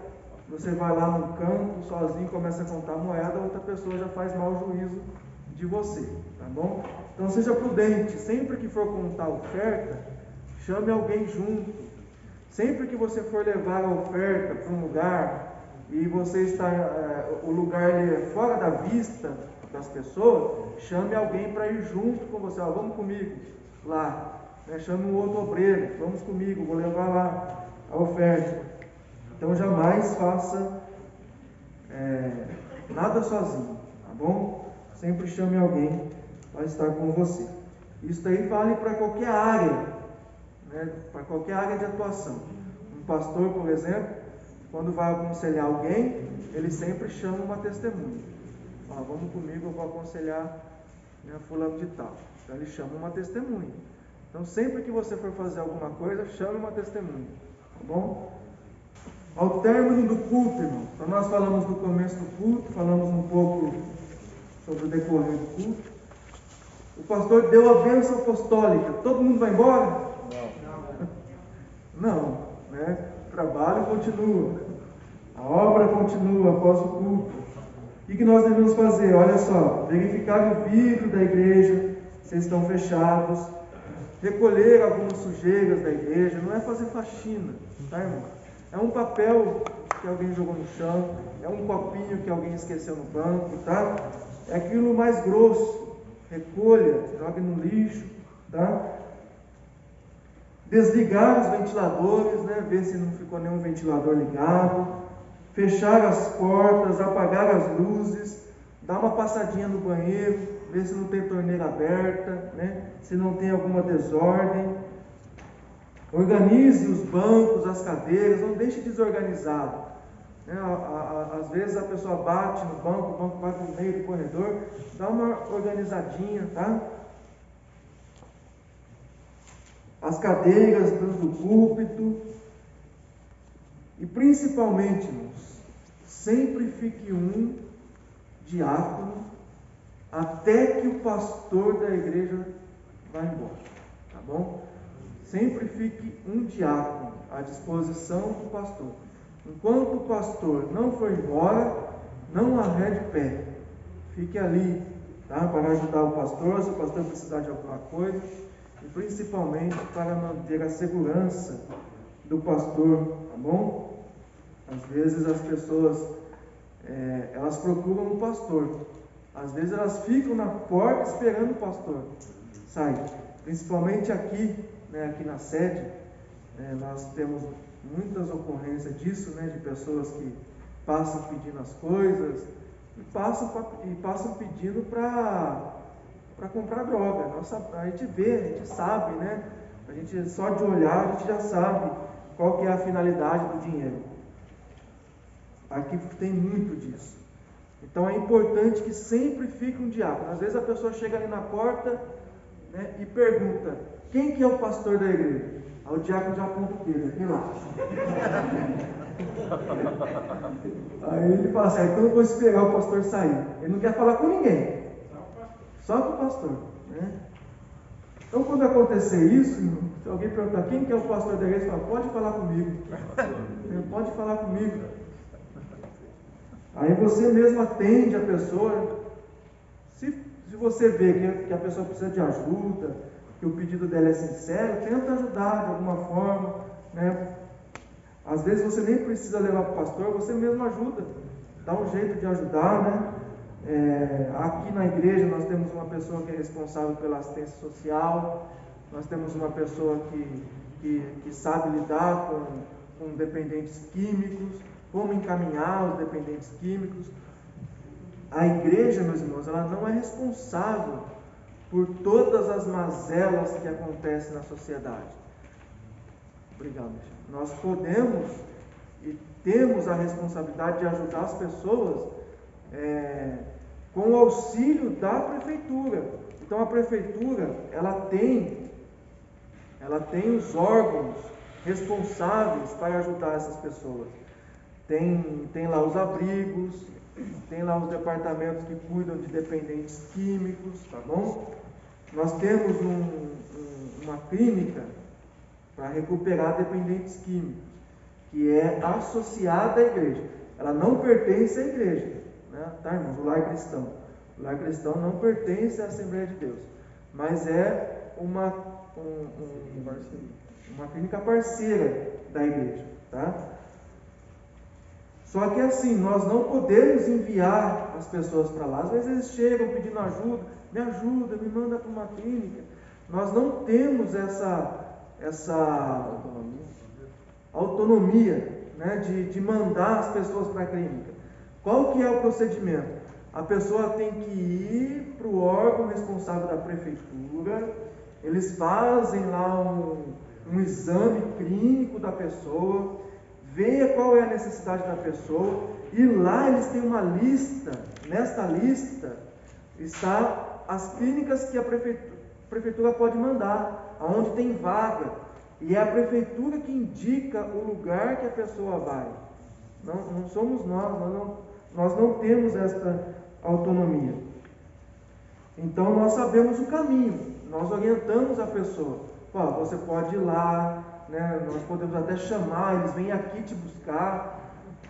Você vai lá no campo, sozinho, começa a contar moeda, outra pessoa já faz mau juízo de você, tá bom? Então seja prudente, sempre que for contar oferta, chame alguém junto. Sempre que você for levar a oferta para um lugar, e você está, o lugar é fora da vista das pessoas, chame alguém para ir junto com você. Ó, vamos comigo lá, né? Chame um outro obreiro, vamos comigo, vou levar lá a oferta. Então jamais faça nada sozinho, tá bom? Sempre chame alguém para estar com você. Isso aí vale para qualquer área, né? Para qualquer área de atuação. Um pastor, por exemplo, quando vai aconselhar alguém, ele sempre chama uma testemunha. Fala: vamos comigo, eu vou aconselhar, né, fulano de tal. Então ele chama uma testemunha. Então, sempre que você for fazer alguma coisa, chame uma testemunha, tá bom? Ao término do culto, irmão, então nós falamos do começo do culto, falamos um pouco sobre o decorrer do culto. O pastor deu a bênção apostólica. Todo mundo vai embora? Não, né? O trabalho continua, a obra continua após o culto. O que nós devemos fazer? Olha só, verificar o vidro da igreja, se estão fechados, recolher algumas sujeiras da igreja, não é fazer faxina, tá, irmão? É um papel que alguém jogou no chão, é um copinho que alguém esqueceu no banco, tá? É aquilo mais grosso, recolha, jogue no lixo, tá? Desligar os ventiladores, né? Ver se não ficou nenhum ventilador ligado, fechar as portas, apagar as luzes, dar uma passadinha no banheiro, ver se não tem torneira aberta, né? Se não tem alguma desordem. Organize os bancos, as cadeiras, não deixe desorganizado. Às vezes a pessoa bate no banco, o banco vai para o meio do corredor, dá uma organizadinha, tá? As cadeiras do púlpito. E principalmente, irmãos, sempre fique um diácono até que o pastor da igreja vá embora, tá bom? Sempre fique um diácono à disposição do pastor. Enquanto o pastor não for embora, não arrede pé. Fique ali, tá? Para ajudar o pastor, se o pastor precisar de alguma coisa, e principalmente para manter a segurança do pastor, tá bom? Às vezes as pessoas, elas procuram o pastor. Às vezes elas ficam na porta esperando o pastor sair. Principalmente aqui, né, aqui na sede, nós temos muitas ocorrências disso, né, de pessoas que passam pedindo as coisas e passam pedindo para comprar droga. A gente vê, a gente sabe, né? A gente só de olhar a gente já sabe qual que é a finalidade do dinheiro. Aqui tem muito disso. Então é importante que sempre fique um diácono. Às vezes a pessoa chega ali na porta, né, e pergunta: quem que é o pastor da igreja? Aí o diácono já aponta o dedo, relaxa. Aí ele fala assim: então eu vou esperar o pastor sair. Ele não quer falar com ninguém, só com o pastor, né? Então quando acontecer isso, se alguém perguntar quem que é o pastor da igreja, fala: pode falar comigo. Pode falar comigo. Aí você mesmo atende a pessoa. Se você vê que a pessoa precisa de ajuda, que o pedido dela é sincero, tenta ajudar de alguma forma, né? Às vezes você nem precisa levar para o pastor, você mesmo ajuda, dá um jeito de ajudar, né? Aqui na igreja nós temos uma pessoa que é responsável pela assistência social, nós temos uma pessoa que sabe lidar com dependentes químicos, como encaminhar os dependentes químicos. A igreja, meus irmãos, ela não é responsável por todas as mazelas que acontecem na sociedade. Obrigado, Michel. Nós podemos e temos a responsabilidade de ajudar as pessoas com o auxílio da prefeitura. Então a prefeitura, ela tem os órgãos responsáveis para ajudar essas pessoas. Tem lá os abrigos, tem lá os departamentos que cuidam de dependentes químicos, tá bom? Nós temos uma clínica para recuperar dependentes químicos, que é associada à igreja. Ela não pertence à igreja, né? Tá, irmãos? O Lar Cristão. O Lar Cristão não pertence à Assembleia de Deus, mas é uma clínica parceira da igreja, tá? Só que assim, nós não podemos enviar as pessoas para lá. Às vezes eles chegam pedindo ajuda, me ajuda, me manda para uma clínica. Nós não temos essa autonomia, né, de mandar as pessoas para a clínica. Qual que é o procedimento? A pessoa tem que ir para o órgão responsável da prefeitura, eles fazem lá um exame clínico da pessoa, veja qual é a necessidade da pessoa, e lá eles têm uma lista. Nesta lista está as clínicas que a prefeitura, a prefeitura pode mandar, aonde tem vaga. E é a prefeitura que indica o lugar que a pessoa vai. Não somos nós não temos esta autonomia. Então nós sabemos o caminho, nós orientamos a pessoa. Você pode ir lá, né? Nós podemos até chamar, eles vêm aqui te buscar.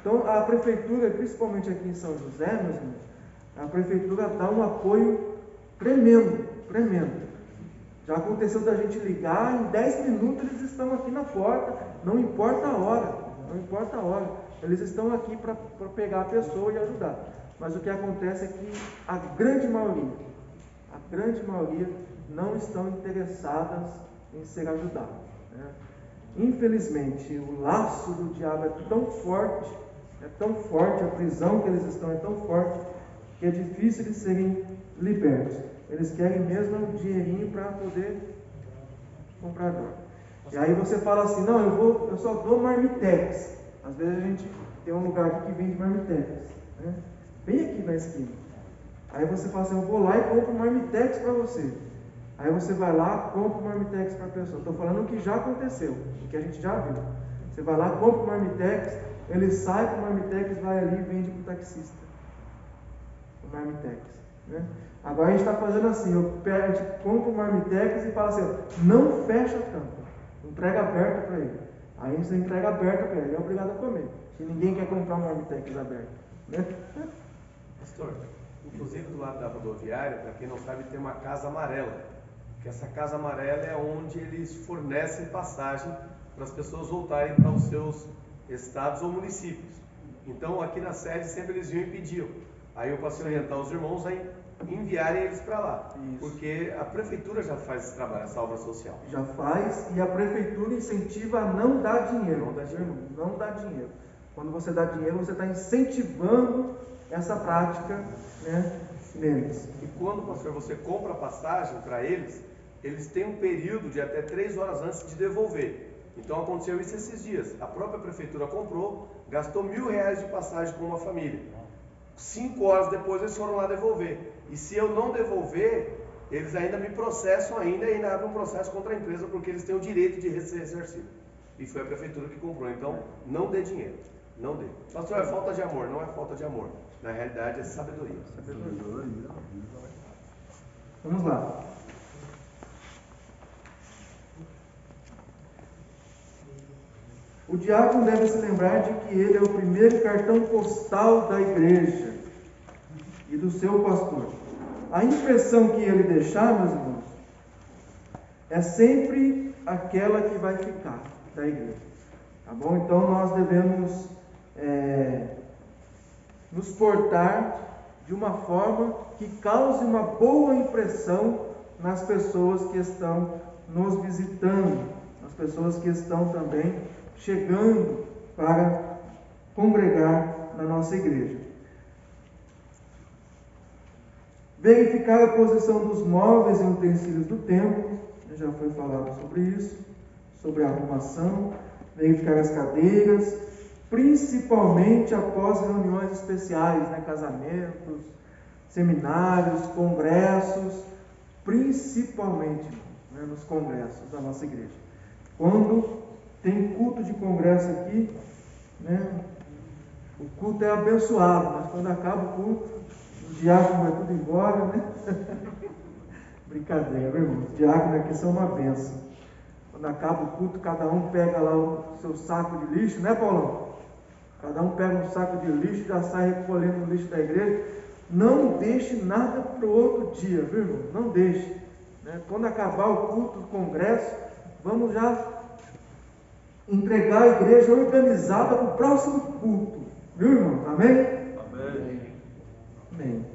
Então a prefeitura, principalmente aqui em São José, meus irmãos, a prefeitura dá um apoio tremendo, tremendo. Já aconteceu da gente ligar, em 10 minutos eles estão aqui na porta, não importa a hora, não importa a hora. Eles estão aqui para pegar a pessoa e ajudar. Mas o que acontece é que a grande maioria não estão interessadas em ser ajudadas, né? Infelizmente, o laço do diabo é tão forte, a prisão que eles estão é tão forte, que é difícil eles serem libertos. Eles querem mesmo um dinheirinho para poder comprar droga. E aí você fala assim, não, eu só dou marmitex. Às vezes a gente tem um lugar aqui que vende marmitex, né? Bem aqui na esquina. Aí você fala assim, eu vou lá e compro marmitex para você. Aí você vai lá, compra o marmitex para a pessoa. Estou falando o que já aconteceu, o que a gente já viu. Você vai lá, compra o marmitex, ele sai com o marmitex, vai ali e vende para o taxista. O marmitex, né? Agora a gente está fazendo assim, a gente compra o marmitex e fala assim, não fecha a tampa, entrega aberta para ele. Aí você entrega aberta para ele, ele é obrigado a comer. Se ninguém quer comprar um marmitex aberto, né?
Pastor, inclusive do lado da rodoviária, para quem não sabe, tem uma casa amarela. Que essa casa amarela é onde eles fornecem passagem para as pessoas voltarem para os seus estados ou municípios. Então aqui na sede sempre eles iam e pediam. Aí eu passei a orientar os irmãos a enviarem eles para lá. Isso. Porque a prefeitura já faz esse trabalho, essa obra social.
Já faz, e a prefeitura incentiva a não dar dinheiro. Não dá dinheiro. Quando você dá dinheiro, você está incentivando essa prática, né, neles.
E quando, pastor, você compra a passagem para eles, eles têm um período de até 3 horas antes de devolver. Então aconteceu isso esses dias. A própria prefeitura comprou, gastou R$1.000 de passagem com uma família. 5 horas depois eles foram lá devolver. E se eu não devolver, eles ainda me processam ainda e ainda abrem um processo contra a empresa, porque eles têm o direito de ser ressarcido. E foi a prefeitura que comprou. Então, não dê dinheiro. Não dê. Pastor, é falta de amor, não é falta de amor. Na realidade, é sabedoria.
Vamos lá. O diácono deve se lembrar de que ele é o primeiro cartão postal da igreja e do seu pastor. A impressão que ele deixar, meus irmãos, é sempre aquela que vai ficar da igreja. Tá bom? Então nós devemos nos portar de uma forma que cause uma boa impressão nas pessoas que estão nos visitando, nas pessoas que estão também chegando para congregar na nossa igreja. Verificar a posição dos móveis e utensílios do templo, já foi falado sobre isso, sobre a arrumação, verificar as cadeiras, principalmente após reuniões especiais, né, casamentos, seminários, congressos, principalmente, né, nos congressos da nossa igreja. Quando tem culto de congresso aqui, né, o culto é abençoado, mas quando acaba o culto, o diácono vai tudo embora, né? Brincadeira, meu irmão, os diáconos aqui são uma bênção. Quando acaba o culto, cada um pega lá o seu saco de lixo, né, Paulão? Cada um pega um saco de lixo e já sai recolhendo o lixo da igreja. Não deixe nada para o outro dia, viu, irmão? Não deixe. Né? Quando acabar o culto, o congresso, vamos já entregar a igreja organizada para o próximo culto. Viu, irmão? Amém?
Amém.
Amém.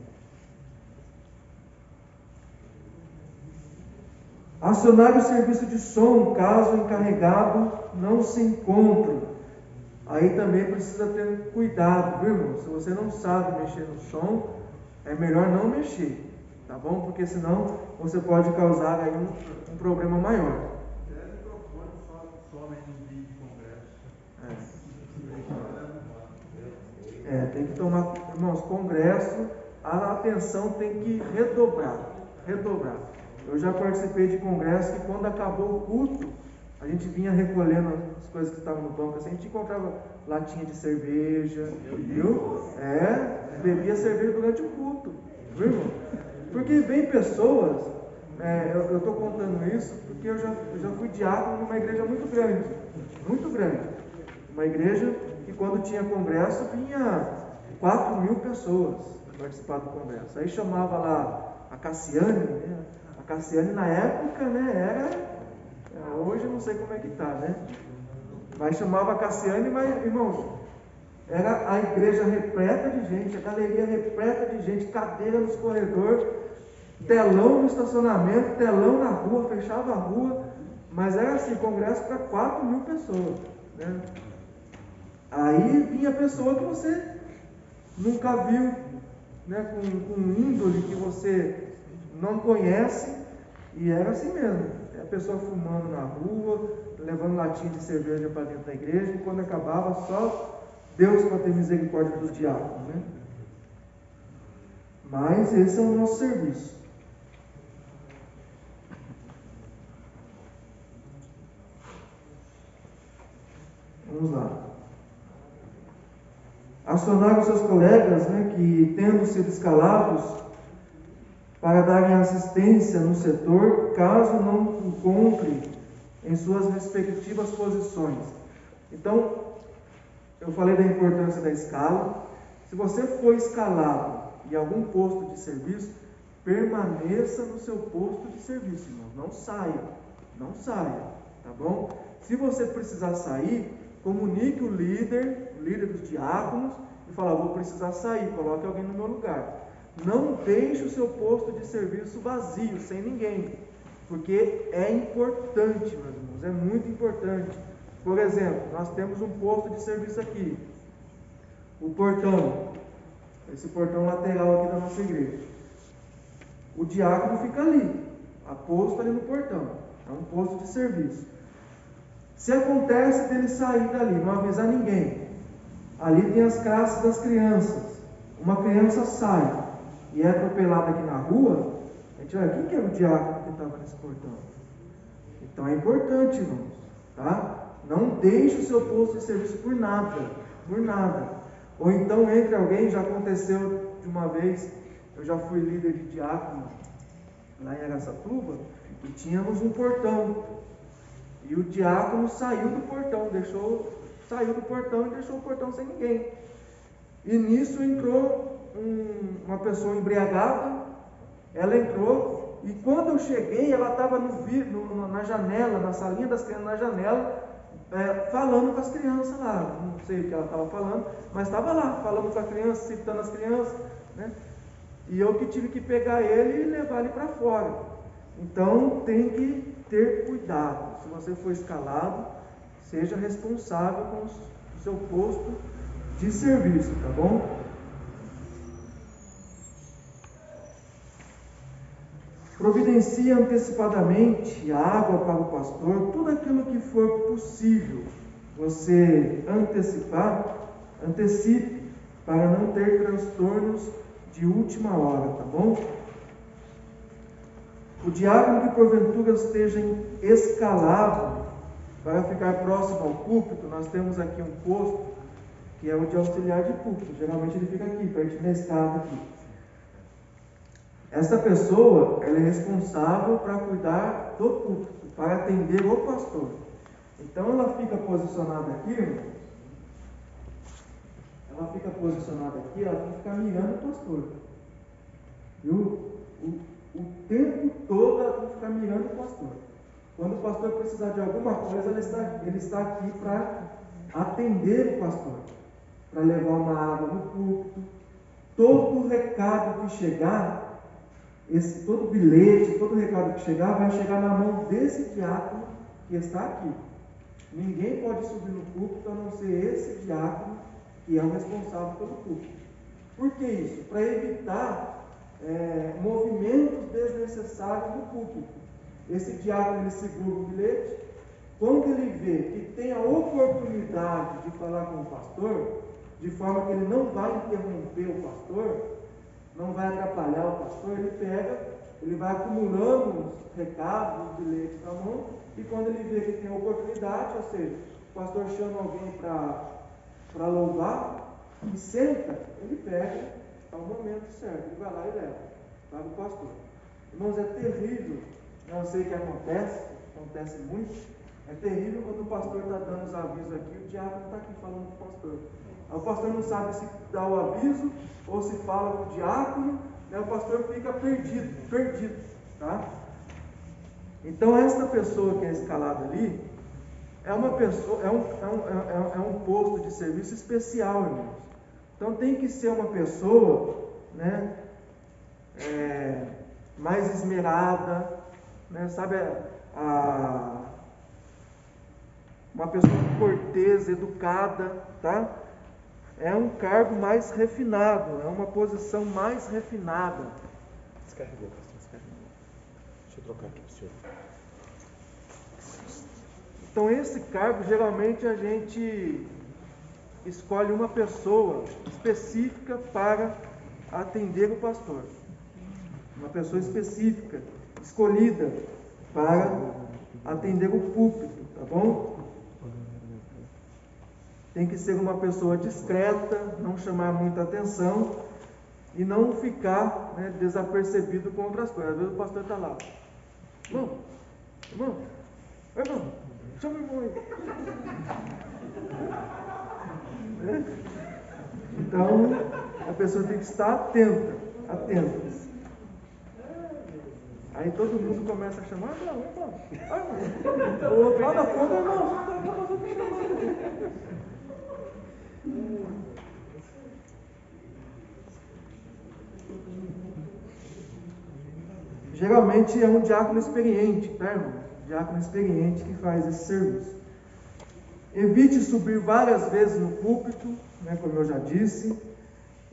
Acionar o serviço de som, caso o encarregado não se encontre. Aí também precisa ter cuidado, viu, irmão? Se você não sabe mexer no som, é melhor não mexer, tá bom? Porque senão você pode causar aí um problema maior. Tem que tomar, irmãos, congresso, a atenção tem que redobrar. Eu já participei de congresso que quando acabou o culto, a gente vinha recolhendo as coisas que estavam no banco, assim, a gente encontrava latinha de cerveja, viu? Bebia cerveja durante o culto, viu, irmão? Porque vem pessoas, eu estou contando isso porque eu já fui diácono numa igreja muito grande. Uma igreja que quando tinha congresso vinha 4.000 pessoas participar do congresso. Aí chamava lá a Cassiane, né? A Cassiane na época, né, era... Hoje eu não sei como é que está, né? Mas chamava a Cassiane, mas, irmãos, era a igreja repleta de gente, a galeria repleta de gente, cadeira nos corredores, telão no estacionamento, telão na rua, fechava a rua, mas era assim, congresso para 4.000 pessoas, né? Aí vinha pessoa que você nunca viu, né, com índole que você não conhece, e era assim mesmo. A pessoa fumando na rua, levando latinha de cerveja para dentro da igreja, e quando acabava, só Deus para ter misericórdia dos diáconos, né? Mas esse é o nosso serviço. Vamos lá. Acionar os seus colegas, né, que tendo sido escalados para darem assistência no setor, caso não encontre em suas respectivas posições. Então, eu falei da importância da escala. Se você for escalado em algum posto de serviço, permaneça no seu posto de serviço, irmão. Não saia, tá bom? Se você precisar sair, comunique o líder dos diáconos, e fala: vou precisar sair, coloque alguém no meu lugar. Não deixe o seu posto de serviço vazio, sem ninguém, porque é importante, meus irmãos, é muito importante. Por exemplo, nós temos um posto de serviço aqui, o portão, esse portão lateral aqui da nossa igreja. O diácono fica ali, aposto ali no portão, é um posto de serviço. Se acontece dele sair dali, não avisar ninguém, ali tem as classes das crianças, uma criança sai e é atropelada aqui na rua, a gente vai, quem que era o diácono que estava nesse portão? Então é importante, irmãos, tá? Não deixe o seu posto de serviço por nada. Ou então entre alguém, já aconteceu de uma vez, eu já fui líder de diácono lá em Araçatuba, e tínhamos um portão, e o diácono saiu do portão e deixou o portão sem ninguém. E nisso entrou uma pessoa embriagada, ela entrou, e quando eu cheguei, ela estava na janela, na salinha das crianças, na janela, falando com as crianças lá. Não sei o que ela estava falando, mas estava lá, falando com a criança, citando as crianças, né? E eu que tive que pegar ele e levar ele para fora. Então tem que ter cuidado. Se você for escalado, seja responsável com o seu posto de serviço, tá bom? Providencie antecipadamente a água para o pastor, tudo aquilo que for possível você antecipe para não ter transtornos de última hora, tá bom? O diácono que porventura esteja escalado para ficar próximo ao púlpito, nós temos aqui um posto que é o de auxiliar de púlpito, geralmente ele fica aqui, perto da escada aqui. Essa pessoa, ela é responsável para cuidar do púlpito, para atender o pastor. Então ela fica posicionada aqui, irmão. Ela fica posicionada aqui, ela tem que ficar mirando o pastor. Viu? O tempo todo ela tem que ficar mirando o pastor. Quando o pastor precisar de alguma coisa, ele está aqui para atender o pastor, para levar uma água no púlpito. Todo recado que chegar, todo bilhete, todo recado que chegar, vai chegar na mão desse diácono que está aqui. Ninguém pode subir no púlpito a não ser esse diácono que é o responsável pelo púlpito. Por que isso? Para evitar movimentos desnecessários no púlpito. Esse diácono, ele segura o bilhete. Quando ele vê que tem a oportunidade de falar com o pastor, de forma que ele não vai interromper o pastor, não vai atrapalhar o pastor, ele pega ele vai acumulando os recados, os bilhetes na mão, e quando ele vê que tem oportunidade, ou seja, o pastor chama alguém para louvar, e senta, ele pega ao momento certo, ele vai lá e leva para o pastor. Irmãos, é terrível, não sei o que acontece muito, é terrível quando o pastor está dando os avisos aqui, o diácono está aqui falando com o pastor. Aí o pastor não sabe se dá o aviso ou se fala com o diácono, né? O pastor fica perdido, tá? Então essa pessoa que é escalada ali é uma pessoa, é um posto de serviço especial, irmãos. Então tem que ser uma pessoa, né, mais esmerada, né, sabe, uma pessoa cortês, educada, tá? É um cargo mais refinado, é uma posição mais refinada.
Descarregou, pastor, descarregou. Deixa eu trocar aqui para o senhor.
Então esse cargo, geralmente a gente escolhe uma pessoa específica para atender o pastor. Uma pessoa específica, escolhida para atender o púlpito, tá bom? Tem que ser uma pessoa discreta, não chamar muita atenção e não ficar, né, desapercebido com outras coisas. Às vezes o pastor está lá, irmão, chama o irmão aí. Então, a pessoa tem que estar atenta. Aí todo mundo começa a chamar, irmão. O outro lá na ponta, irmão. Geralmente é um diácono experiente, tá, irmão? Diácono experiente que faz esse serviço. Evite subir várias vezes no púlpito, né, como eu já disse.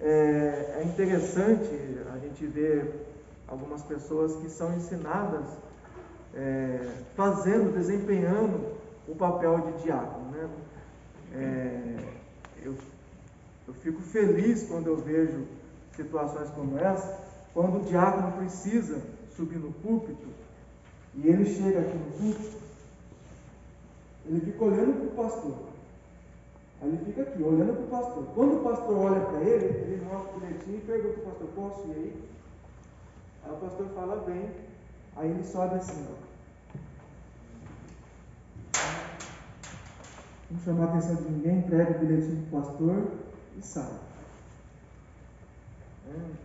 É interessante a gente ver algumas pessoas que são ensinadas desempenhando o papel de diácono, né? Eu fico feliz quando eu vejo situações como essa, quando o diácono precisa subir no púlpito e ele chega aqui no púlpito, ele fica olhando para o pastor. Aí ele fica aqui, olhando para o pastor. Quando o pastor olha para ele, ele mostra o bilhetinho e pergunta ao pastor, posso ir aí? Aí o pastor fala, bem. Aí ele sobe assim, ó. Não chamar a atenção de ninguém, entrega o bilhetinho para o pastor e sai.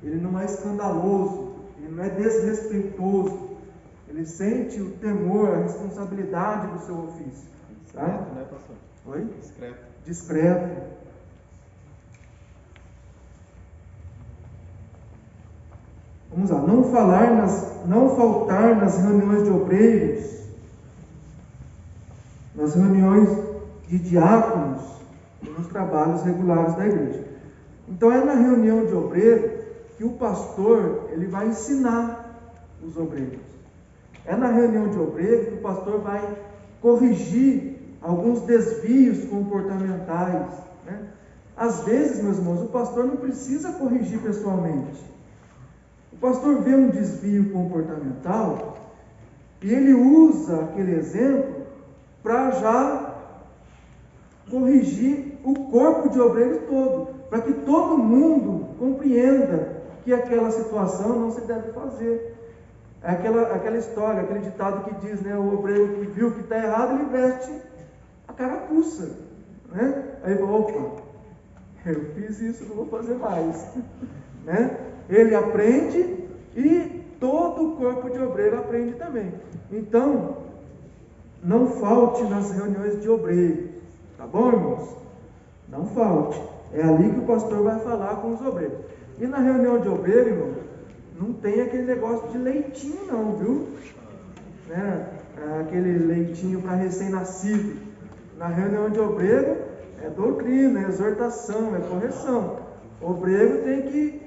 Ele não é escandaloso, ele não é desrespeitoso. Ele sente o temor, a responsabilidade do seu ofício. Tá?
Discreto, né, pastor?
Oi?
Discreto.
Vamos lá. Não faltar nas reuniões de obreiros, nas reuniões de diáconos e nos trabalhos regulares da igreja. Então é na reunião de obreiro que o pastor ele vai ensinar os obreiros. É na reunião de obreiro que o pastor vai corrigir alguns desvios comportamentais, né? Às vezes, meus irmãos, o pastor não precisa corrigir pessoalmente. O pastor vê um desvio comportamental e ele usa aquele exemplo para já corrigir o corpo de obreiros todo, para que todo mundo compreenda que aquela situação não se deve fazer. É aquela história, aquele ditado que diz, né, o obreiro que viu que está errado, ele veste a carapuça, né? Aí ele fala, opa, eu fiz isso, não vou fazer mais, né? Ele aprende e todo o corpo de obreiro aprende também. Então, não falte nas reuniões de obreiro, tá bom, irmãos? Não falte. É ali que o pastor vai falar com os obreiros. E na reunião de obreiro, irmão, não tem aquele negócio de leitinho não, viu? Né? Aquele leitinho para recém-nascido. Na reunião de obreiro é doutrina, é exortação, é correção. O obreiro tem que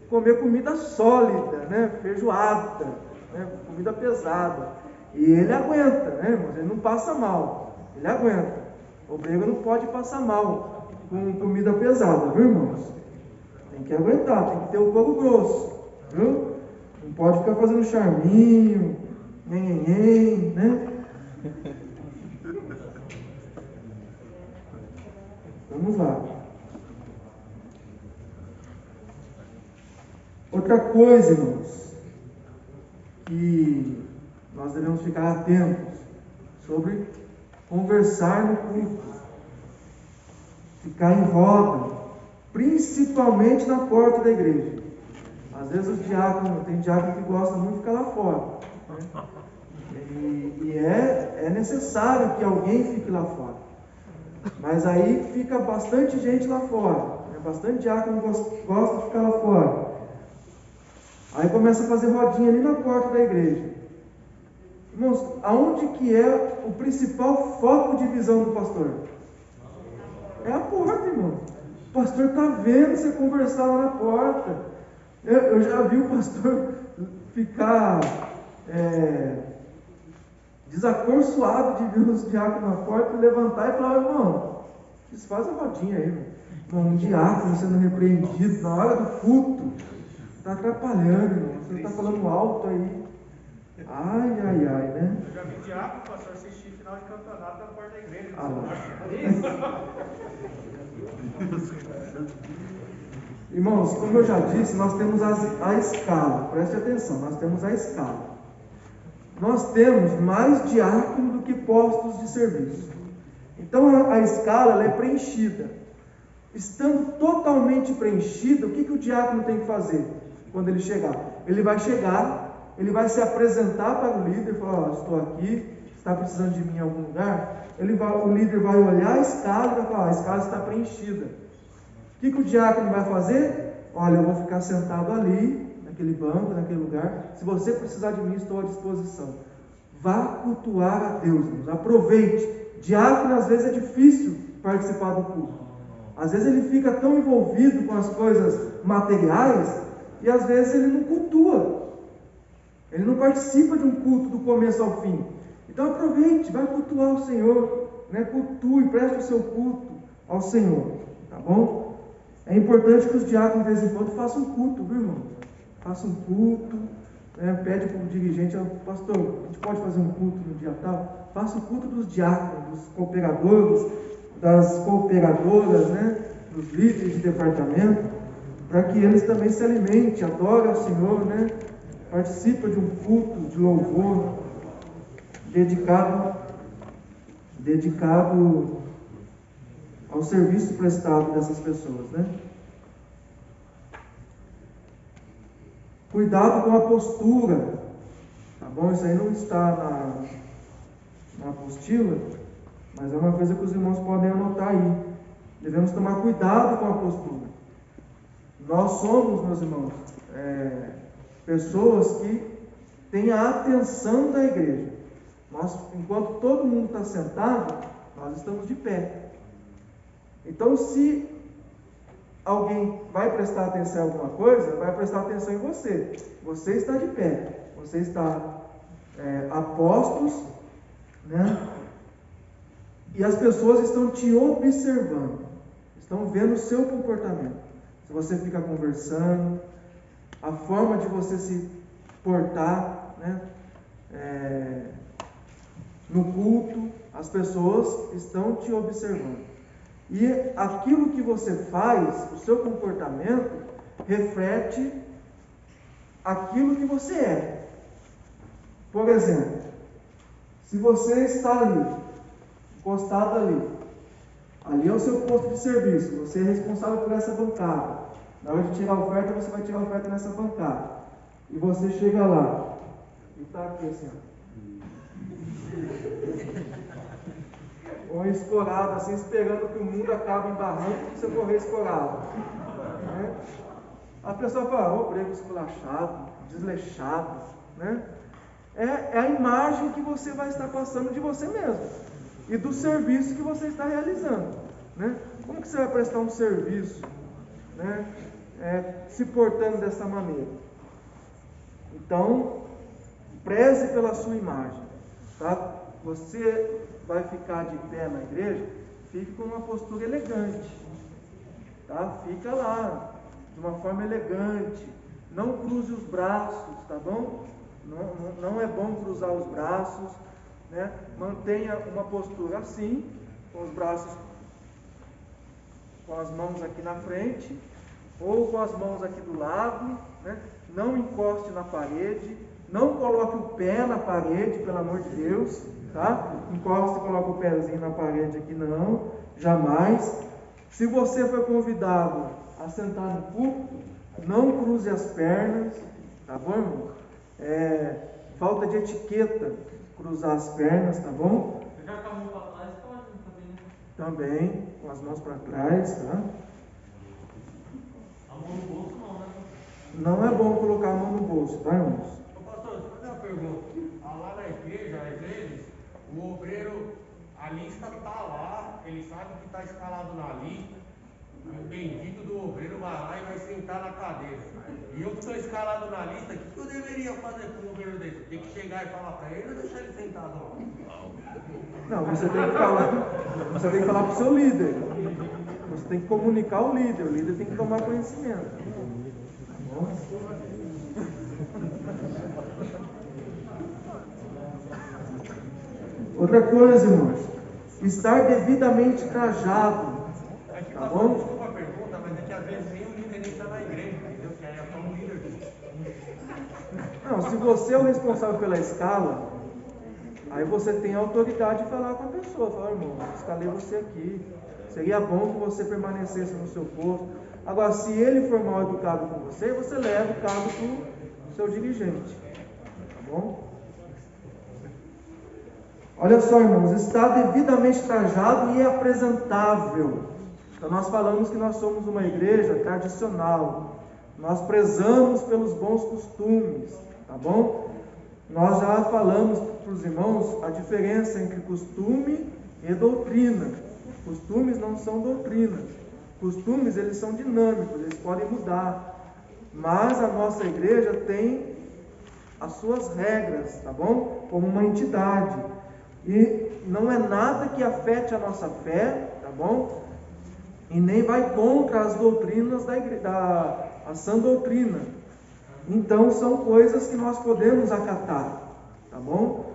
comer comida sólida, né? Feijoada, né? Comida pesada. E ele aguenta, né, irmãos? Ele não passa mal, ele aguenta. O obreiro não pode passar mal com comida pesada, viu, irmãos? Tem que aguentar, tem que ter o couro grosso, viu? Não pode ficar fazendo charminho, nhenhenhen, né? Vamos lá. Outra coisa, irmãos, que nós devemos ficar atentos sobre conversar no culto, ficar em roda, principalmente na porta da igreja. Às vezes os diáconos, tem diácono que gosta muito de ficar lá fora, né? E é necessário que alguém fique lá fora. Mas aí fica bastante gente lá fora, né? Bastante diácono gosta de ficar lá fora. Aí começa a fazer rodinha ali na porta da igreja. Irmãos, aonde que é o principal foco de visão do pastor? É a porta, irmão. O pastor está vendo você conversar lá na porta. Eu já vi o pastor ficar desacorçoado de ver os diáconos na porta e levantar e falar: irmão, isso faz a rodinha aí, irmão. Um diácono sendo repreendido na hora do culto. Está atrapalhando, irmão. Você está falando alto aí. Ai, né?
Eu já vi diácono, pastor, assistir final de campeonato na porta da igreja.
Irmãos, como eu já disse, nós temos a escala. Preste atenção, nós temos a escala. Nós temos mais diáconos do que postos de serviço. Então a escala ela é preenchida. Estando totalmente preenchida, o que o diácono tem que fazer quando ele chegar? Ele vai chegar, ele vai se apresentar para o líder e falar: estou aqui, está precisando de mim em algum lugar? O líder vai olhar a escala e vai falar: a escala está preenchida. O que o diácono vai fazer? Olha, eu vou ficar sentado ali, naquele banco, naquele lugar. Se você precisar de mim, estou à disposição. Vá cultuar a Deus, irmãos. Aproveite. Diácono, às vezes, é difícil participar do culto. Às vezes ele fica tão envolvido com as coisas materiais e às vezes ele não cultua. Ele não participa de um culto do começo ao fim. Então aproveite, vai cultuar o Senhor, né? Cultue, preste o seu culto ao Senhor, tá bom? É importante que os diáconos de vez em quando façam um culto, viu, irmão? Façam um culto, né? Pede para o dirigente: pastor, a gente pode fazer um culto no dia tal? Faça o culto dos diáconos, dos cooperadores, das cooperadoras, né? Dos líderes de departamento, para que eles também se alimentem, adorem ao Senhor, né? Participa de um culto de louvor dedicado ao serviço prestado dessas pessoas, né? Cuidado com a postura, tá bom? Isso aí não está na apostila, mas é uma coisa que os irmãos podem anotar aí. Devemos tomar cuidado com a postura. Nós somos, meus irmãos, pessoas que têm a atenção da igreja. Nós, enquanto todo mundo está sentado, nós estamos de pé. Então, se alguém vai prestar atenção em alguma coisa, vai prestar atenção em você. Você está de pé, você está a postos, né? E as pessoas estão te observando, estão vendo o seu comportamento. Se você fica conversando, a forma de você se portar, né? No culto, as pessoas estão te observando. E aquilo que você faz, o seu comportamento, reflete aquilo que você é. Por exemplo, se você está ali, encostado ali é o seu posto de serviço, você é responsável por essa bancada. Na hora de tirar a oferta, você vai tirar a oferta nessa bancada. E você chega lá e está aqui assim, ou escorado, assim, esperando que o mundo acabe em barranco para você morrer escorado. Né? A pessoa fala: ô, prego esculachado, desleixado. Né? É a imagem que você vai estar passando de você mesmo e do serviço que você está realizando. Né? Como que você vai prestar um serviço, né? Se portando dessa maneira? Então, preze pela sua imagem. Tá? Você vai ficar de pé na igreja, fique com uma postura elegante, tá? Fica lá, de uma forma elegante, não cruze os braços, tá bom? Não é bom cruzar os braços, né? Mantenha uma postura assim, com os braços, com as mãos aqui na frente, ou com as mãos aqui do lado, né? Não encoste na parede, não coloque o pé na parede, pelo amor de Deus, tá? Encoste e coloque o pezinho na parede aqui, não, jamais. Se você for convidado a sentar no púlpito, não cruze as pernas, tá bom, irmão? Falta de etiqueta cruzar as pernas, tá bom?
Já com a mão para trás pode também, né?
Também, com as mãos para trás, tá?
A mão no bolso não, né?
Não é bom colocar a mão no bolso, tá, irmãos?
Ô pastor, deixa eu fazer uma pergunta. Lá na igreja, às vezes, o obreiro, a lista está lá, ele sabe que está escalado na lista, e o bendito do obreiro vai lá e vai sentar na cadeira. E eu que estou escalado na lista, o que eu deveria fazer com um obreiro desse? Tem que chegar e falar para ele ou deixar ele sentado lá?
Não, você tem que falar para o seu líder. Você tem que comunicar ao líder. O líder tem que tomar conhecimento. Tá bom? Outra coisa, irmãos, estar devidamente trajado. Tá bom?
Desculpa a pergunta, mas é que às vezes nem o líder nem está na igreja, entendeu? Que aí é só um líder.
Não, se você é o responsável pela escala, aí você tem a autoridade de falar com a pessoa. Falar, irmão, eu escalei você aqui. Seria bom que você permanecesse no seu posto. Agora, se ele for mal educado com você, você leva o caso para o seu dirigente. Tá bom? Olha só, irmãos, está devidamente trajado e apresentável. Então, nós falamos que nós somos uma igreja tradicional. Nós prezamos pelos bons costumes, tá bom? Nós já falamos para os irmãos a diferença entre costume e doutrina. Costumes não são doutrina. Costumes, eles são dinâmicos, eles podem mudar. Mas a nossa igreja tem as suas regras, tá bom? Como uma entidade. E não é nada que afete a nossa fé, tá bom? E nem vai contra as doutrinas a sã doutrina. Então são coisas que nós podemos acatar, tá bom?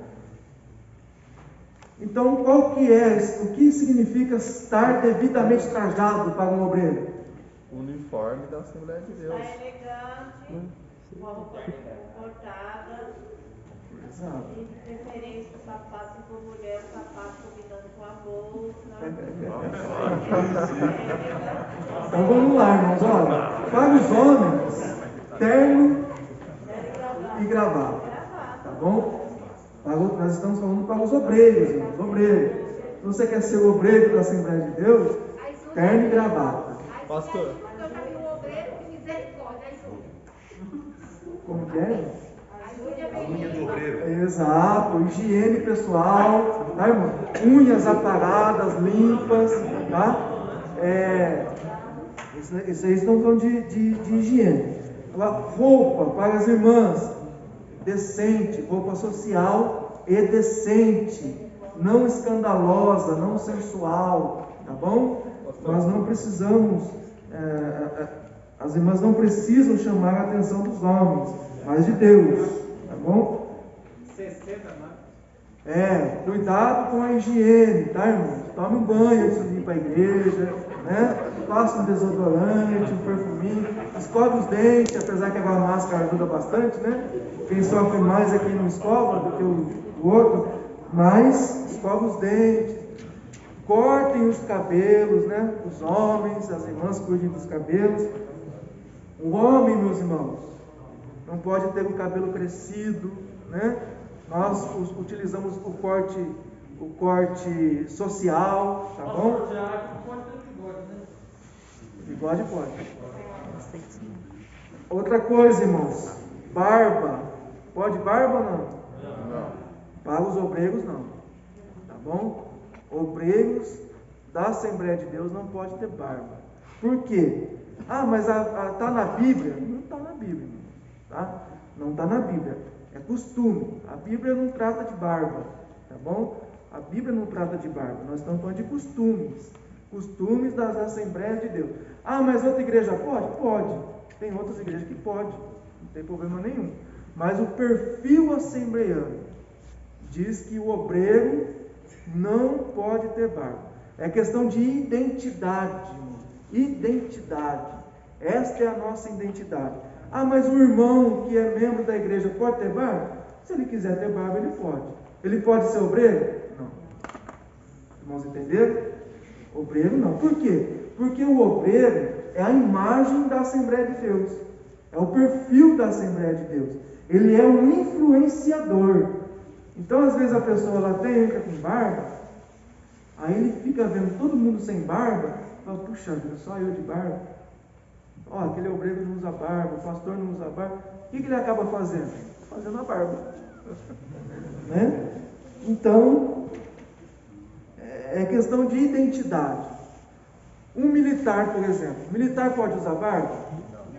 Então qual que é, o que significa estar devidamente trajado para um obreiro?
O uniforme da Assembleia de Deus.
Está elegante, com a roupa comportada,
Exato.
e de preferência o sapato, se for mulher, o sapato combinando com a bolsa.
Então vamos lá, irmãos, olha, para os homens, terno e gravata, tá bom? Nós estamos falando para os obreiros, irmãos, obreiros. Se você quer ser obreiro da Assembleia de Deus, terno e gravata.
Pastor.
Eu já vi um obreiro que misericórdia,
Como que é?
A unha do obreiro.
Exato, higiene pessoal, tá, irmão? Unhas aparadas, limpas, tá? Isso aí estão falando de higiene. Agora, roupa para as irmãs, decente, roupa social e decente, não escandalosa, não sensual, tá bom? Nós não precisamos, as irmãs não precisam chamar a atenção dos homens, mas de Deus, tá bom?
60, né?
Cuidado com a higiene, tá, irmão? Tome um banho antes de ir para a igreja, né? Passa um desodorante, um perfuminho, escove os dentes, apesar que a máscara ajuda bastante, né? Quem sofre mais é quem não escova do que o outro, mas escova os dentes, cortem os cabelos, né? Os homens, as irmãs cuidem dos cabelos. O homem, meus irmãos, não pode ter o cabelo crescido, né? Nós utilizamos o corte social, tá bom? Bigode pode. Outra coisa, irmãos, barba. Pode barba ou não?
Não.
Para os obreiros não, tá bom? Obreiros da Assembleia de Deus não pode ter barba. Por quê? Mas está na Bíblia? Não está na Bíblia, tá? Não está na Bíblia. É costume. A Bíblia não trata de barba, tá bom? A Bíblia não trata de barba. Nós estamos falando de costumes. Costumes das Assembleias de Deus. Mas outra igreja pode? Pode. Tem outras igrejas que pode, tem problema nenhum. Mas o perfil assembleiano diz que o obreiro não pode ter barba. É questão de identidade, identidade. Esta é a nossa identidade. Ah, mas o irmão que é membro da igreja pode ter barba? Se ele quiser ter barba, ele pode. Ele pode ser obreiro? Não. Irmãos, entenderam? Obreiro não. Por quê? Porque o obreiro é a imagem da Assembleia de Deus. É o perfil da Assembleia de Deus. Ele é um influenciador. Então, às vezes, a pessoa ela entra com barba, aí ele fica vendo todo mundo sem barba, fala, puxa vida, só eu de barba. Ó, aquele obreiro não usa barba, o pastor não usa barba. O que ele acaba fazendo? Fazendo a barba. Né? Então, é questão de identidade. Um militar, por exemplo, militar pode usar barba?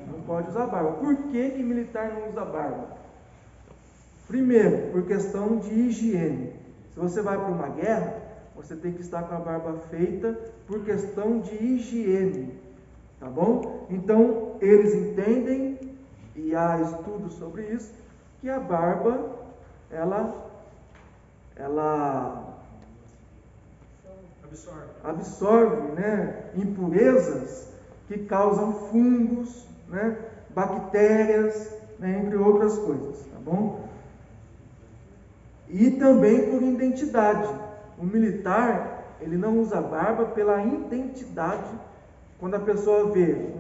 Não pode usar barba. Por que militar não usa barba? Primeiro, por questão de higiene. Se você vai para uma guerra, você tem que estar com a barba feita por questão de higiene. Tá bom? Então, eles entendem, e há estudos sobre isso, que a barba, ela absorve, né, impurezas que causam fungos, né, bactérias, né, entre outras coisas, tá bom? E também por identidade. O militar, ele não usa barba pela identidade. Quando a pessoa vê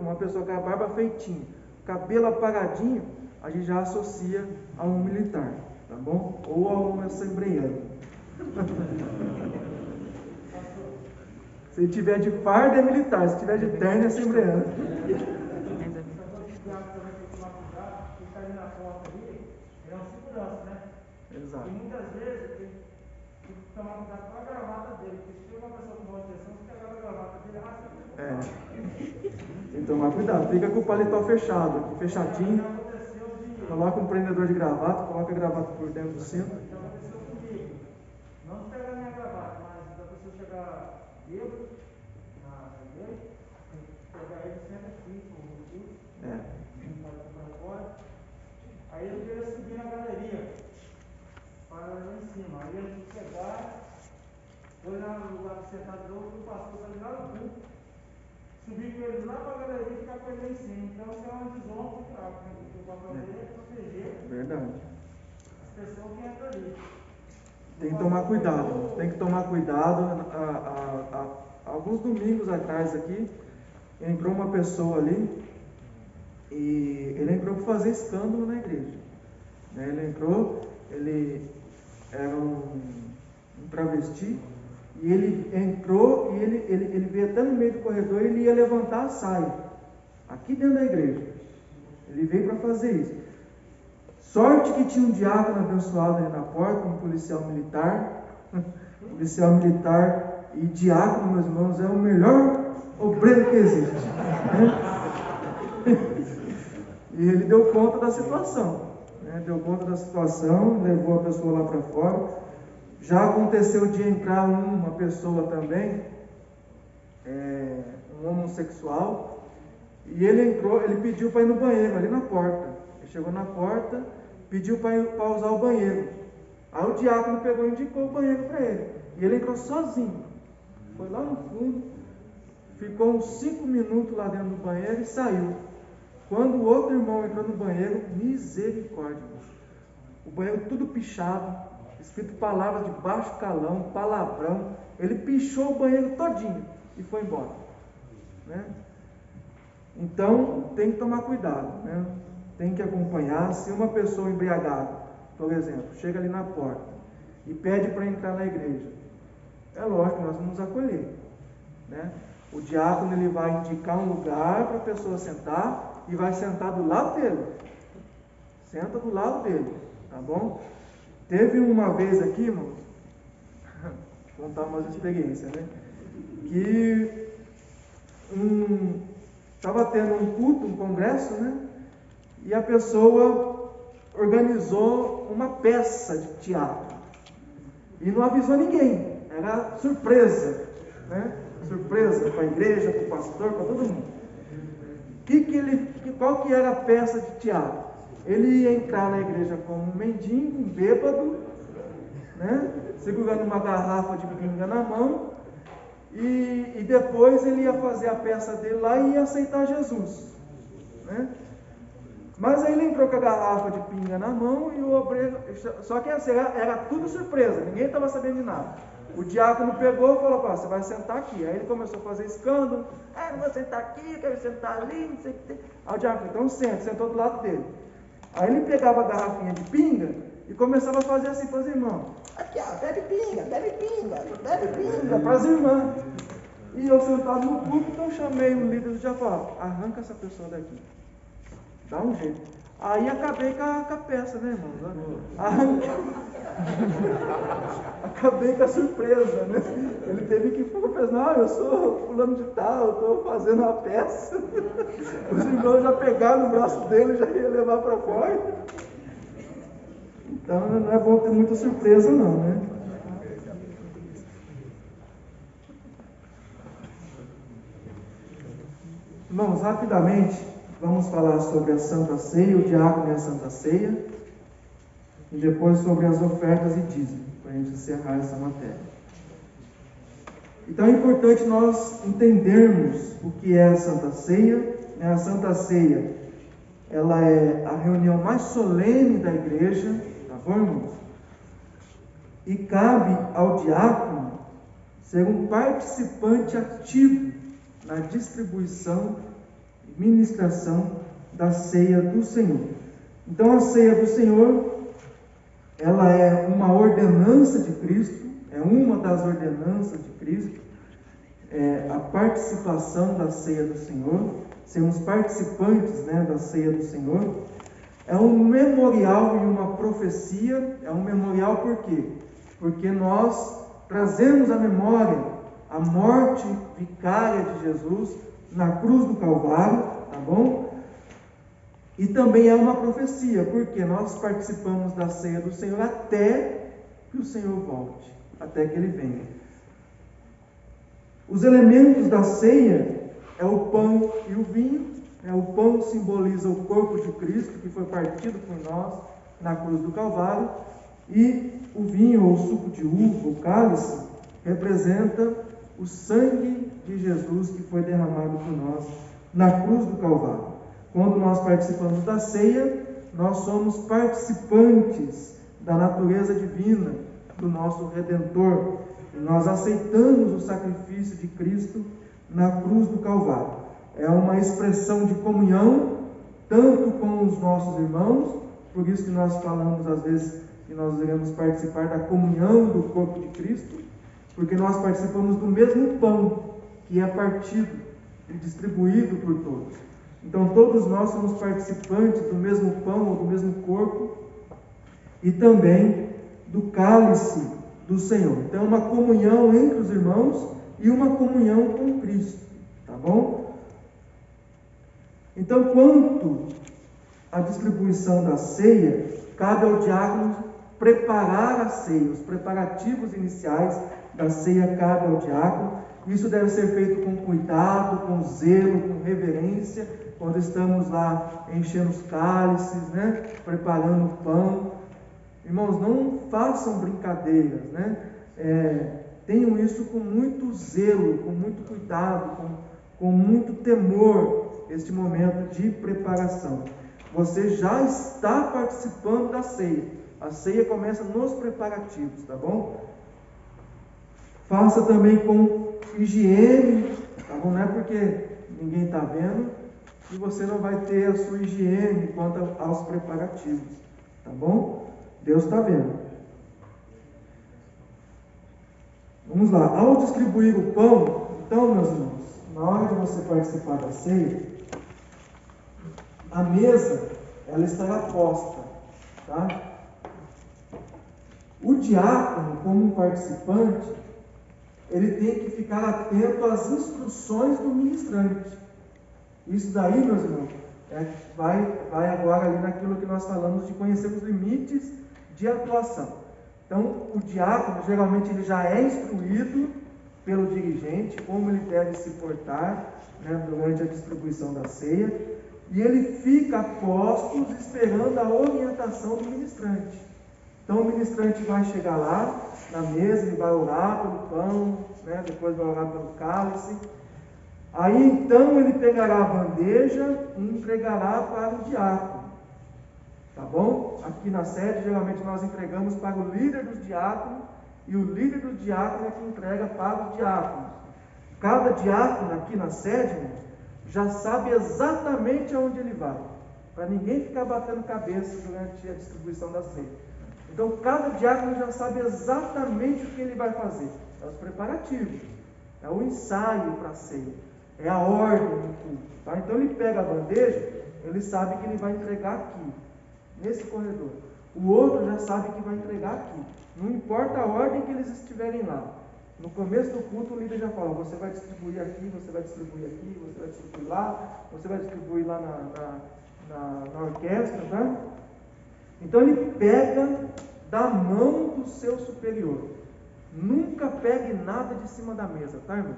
uma pessoa com a barba feitinha, cabelo apagadinho, a gente já associa a um militar, tá bom? Ou a um assembleiano. Se tiver de farda é militar, se tiver de terno é assembleiano. Exato.
E muitas vezes tem que tomar cuidado com a gravata dele, porque se tem uma pessoa com boa intenção, se pegar a gravata dele,
tem que tomar cuidado, fica com o paletó fechado, aqui fechadinho, coloca um prendedor de gravata, coloca a gravata por dentro do cinto.
Então aconteceu comigo. Não de pegar a minha gravata, mas da pessoa chegar bêbado na igreja, tem que pegar ele sempre aqui, com o recurso, não pode comprar fora. Aí eu queria subir na galeria, para lá em cima. Aí a gente pegar, foi lá no lugar de sentado do outro, o pastor está ali lá no fundo, subir com ele lá para a galeria e ficar com ele lá em cima. Então isso é uma desonra muito grave, né? Porque o papel dele é proteger as pessoas que entram ali.
Tem que tomar cuidado, tem que tomar cuidado. Alguns domingos atrás aqui, entrou uma pessoa ali, e ele entrou para fazer escândalo na igreja. Ele entrou, ele era um travesti, e ele entrou e ele veio até no meio do corredor e ele ia levantar a saia, aqui dentro da igreja. Ele veio para fazer isso. Sorte que tinha um diácono abençoado ali na porta, um policial militar. Policial militar e diácono, meus irmãos, é o melhor obreiro que existe. E ele deu conta da situação. Deu conta da situação, levou a pessoa lá para fora. Já aconteceu de entrar uma pessoa também, um homossexual, e ele entrou, ele pediu para ir no banheiro, ali na porta. Ele chegou na porta, pediu para usar o banheiro. Aí o diácono pegou e indicou o banheiro para ele. E ele entrou sozinho. Foi lá no fundo, ficou uns 5 minutos lá dentro do banheiro e saiu. Quando o outro irmão entrou no banheiro, misericórdia, o banheiro tudo pichado, escrito palavras de baixo calão, palavrão. Ele pichou o banheiro todinho e foi embora. Então, tem que tomar cuidado, tem que acompanhar. Se uma pessoa embriagada, por exemplo, chega ali na porta e pede para entrar na igreja, é lógico, nós vamos acolher. O diácono ele vai indicar um lugar para a pessoa sentar, e vai sentar do lado dele. Senta do lado dele, tá bom? Teve uma vez aqui, irmãos, vou contar umas experiências, que estava tendo um culto, um congresso, e a pessoa organizou uma peça de teatro. E não avisou ninguém, era surpresa, surpresa para a igreja, para o pastor, para todo mundo. Qual que era a peça de Tiago? Ele ia entrar na igreja como um mendigo, um bêbado, né? Segurando uma garrafa de pinga na mão, e depois ele ia fazer a peça dele lá e ia aceitar Jesus, né? Mas aí ele entrou com a garrafa de pinga na mão e o obreiro, só que era tudo surpresa, ninguém estava sabendo de nada. O diácono pegou e falou: você vai sentar aqui. Aí ele começou a fazer escândalo: não vou sentar aqui, quero sentar ali, não sei o que tem. Aí o diácono: então sentou do lado dele. Aí ele pegava a garrafinha de pinga e começava a fazer assim para os irmãos: aqui ó, bebe pinga para as irmãs. E eu sentado no púlpito, então chamei o líder do diácono: arranca essa pessoa daqui, dá um jeito. Aí acabei com a peça, né, irmãos? Acabei com a surpresa, né? Ele teve que falar: eu sou fulano de tal, eu estou fazendo uma peça. Os irmãos já pegaram o braço dele, já ia levar para fora. Então não é bom ter muita surpresa não, né? Irmãos, rapidamente vamos falar sobre a Santa Ceia, o diácono e a Santa Ceia, e depois sobre as ofertas e dízimo, para a gente encerrar essa matéria. Então é importante nós entendermos o que é a Santa Ceia. A Santa Ceia, ela é a reunião mais solene da igreja, tá bom, irmãos? E cabe ao diácono ser um participante ativo na distribuição e ministração da ceia do Senhor. Então a ceia do Senhor, ela é uma ordenança de Cristo, é uma das ordenanças de Cristo, a participação da ceia do Senhor, sermos participantes, né, da ceia do Senhor. É um memorial e uma profecia. É um memorial por quê? Porque nós trazemos à memória a morte vicária de Jesus na cruz do Calvário, tá bom? E também é uma profecia, porque nós participamos da ceia do Senhor até que o Senhor volte, até que Ele venha. Os elementos da ceia é o pão e o vinho. O pão simboliza o corpo de Cristo, que foi partido por nós na cruz do Calvário, e o vinho, ou suco de uva, o cálice, representa o sangue de Jesus que foi derramado por nós na cruz do Calvário. Quando nós participamos da ceia, nós somos participantes da natureza divina do nosso Redentor. E nós aceitamos o sacrifício de Cristo na cruz do Calvário. É uma expressão de comunhão, tanto com os nossos irmãos, por isso que nós falamos às vezes que nós iremos participar da comunhão do corpo de Cristo, porque nós participamos do mesmo pão que é partido e distribuído por todos. Então todos nós somos participantes do mesmo pão ou do mesmo corpo e também do cálice do Senhor. Então é uma comunhão entre os irmãos e uma comunhão com Cristo, tá bom? Então, quanto à distribuição da ceia, cabe ao diácono preparar a ceia. Os preparativos iniciais da ceia cabe ao diácono. Isso deve ser feito com cuidado, com zelo, com reverência, quando estamos lá enchendo os cálices, né? Preparando o pão. Irmãos, não façam brincadeiras, né? Tenham isso com muito zelo, com muito cuidado, com muito temor, este momento de preparação. Você já está participando da ceia. A ceia começa nos preparativos, tá bom? Faça também com higiene, tá bom? Não é porque ninguém está vendo que você não vai ter a sua higiene quanto aos preparativos, tá bom? Deus está vendo. Vamos lá. Ao distribuir o pão, então, meus irmãos, na hora de você participar da ceia, a mesa, ela estará posta, tá? O diácono, como um participante, ele tem que ficar atento às instruções do ministrante. Isso daí, meus irmãos, vai agora ali naquilo que nós falamos de conhecer os limites de atuação. Então, o diácono, geralmente, ele já é instruído pelo dirigente, como ele deve se portar, né, durante a distribuição da ceia, e ele fica a postos esperando a orientação do ministrante. Então o ministrante vai chegar lá na mesa, ele vai orar pelo pão, né, depois vai orar pelo cálice. Aí então ele pegará a bandeja e entregará para o diácono. Tá bom? Aqui na sede, geralmente nós entregamos para o líder dos diáconos, e o líder do diácono é que entrega para os diáconos. Cada diácono aqui na sede, irmãos, já sabe exatamente aonde ele vai, para ninguém ficar batendo cabeça durante a distribuição da ceia. Então, cada diácono já sabe exatamente o que ele vai fazer. É os preparativos, é o ensaio para a ceia, é a ordem do culto. Tá? Então, ele pega a bandeja, ele sabe que ele vai entregar aqui, nesse corredor. O outro já sabe que vai entregar aqui. Não importa a ordem que eles estiverem lá. No começo do culto, o líder já fala: você vai distribuir aqui, você vai distribuir aqui, você vai distribuir lá, você vai distribuir lá na orquestra, tá? Então ele pega da mão do seu superior. Nunca pegue nada de cima da mesa, tá, irmão?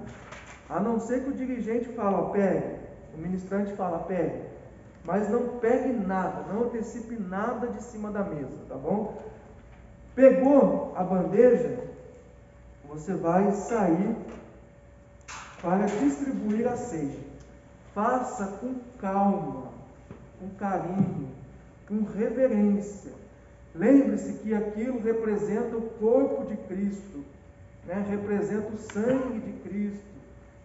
A não ser que o dirigente fale: ó, pegue. O ministrante fala: pegue. Mas não pegue nada, não antecipe nada de cima da mesa, tá bom? Pegou a bandeja, você vai sair para distribuir a ceia. Faça com calma, com carinho, com reverência. Lembre-se que aquilo representa o corpo de Cristo, né? Representa o sangue de Cristo,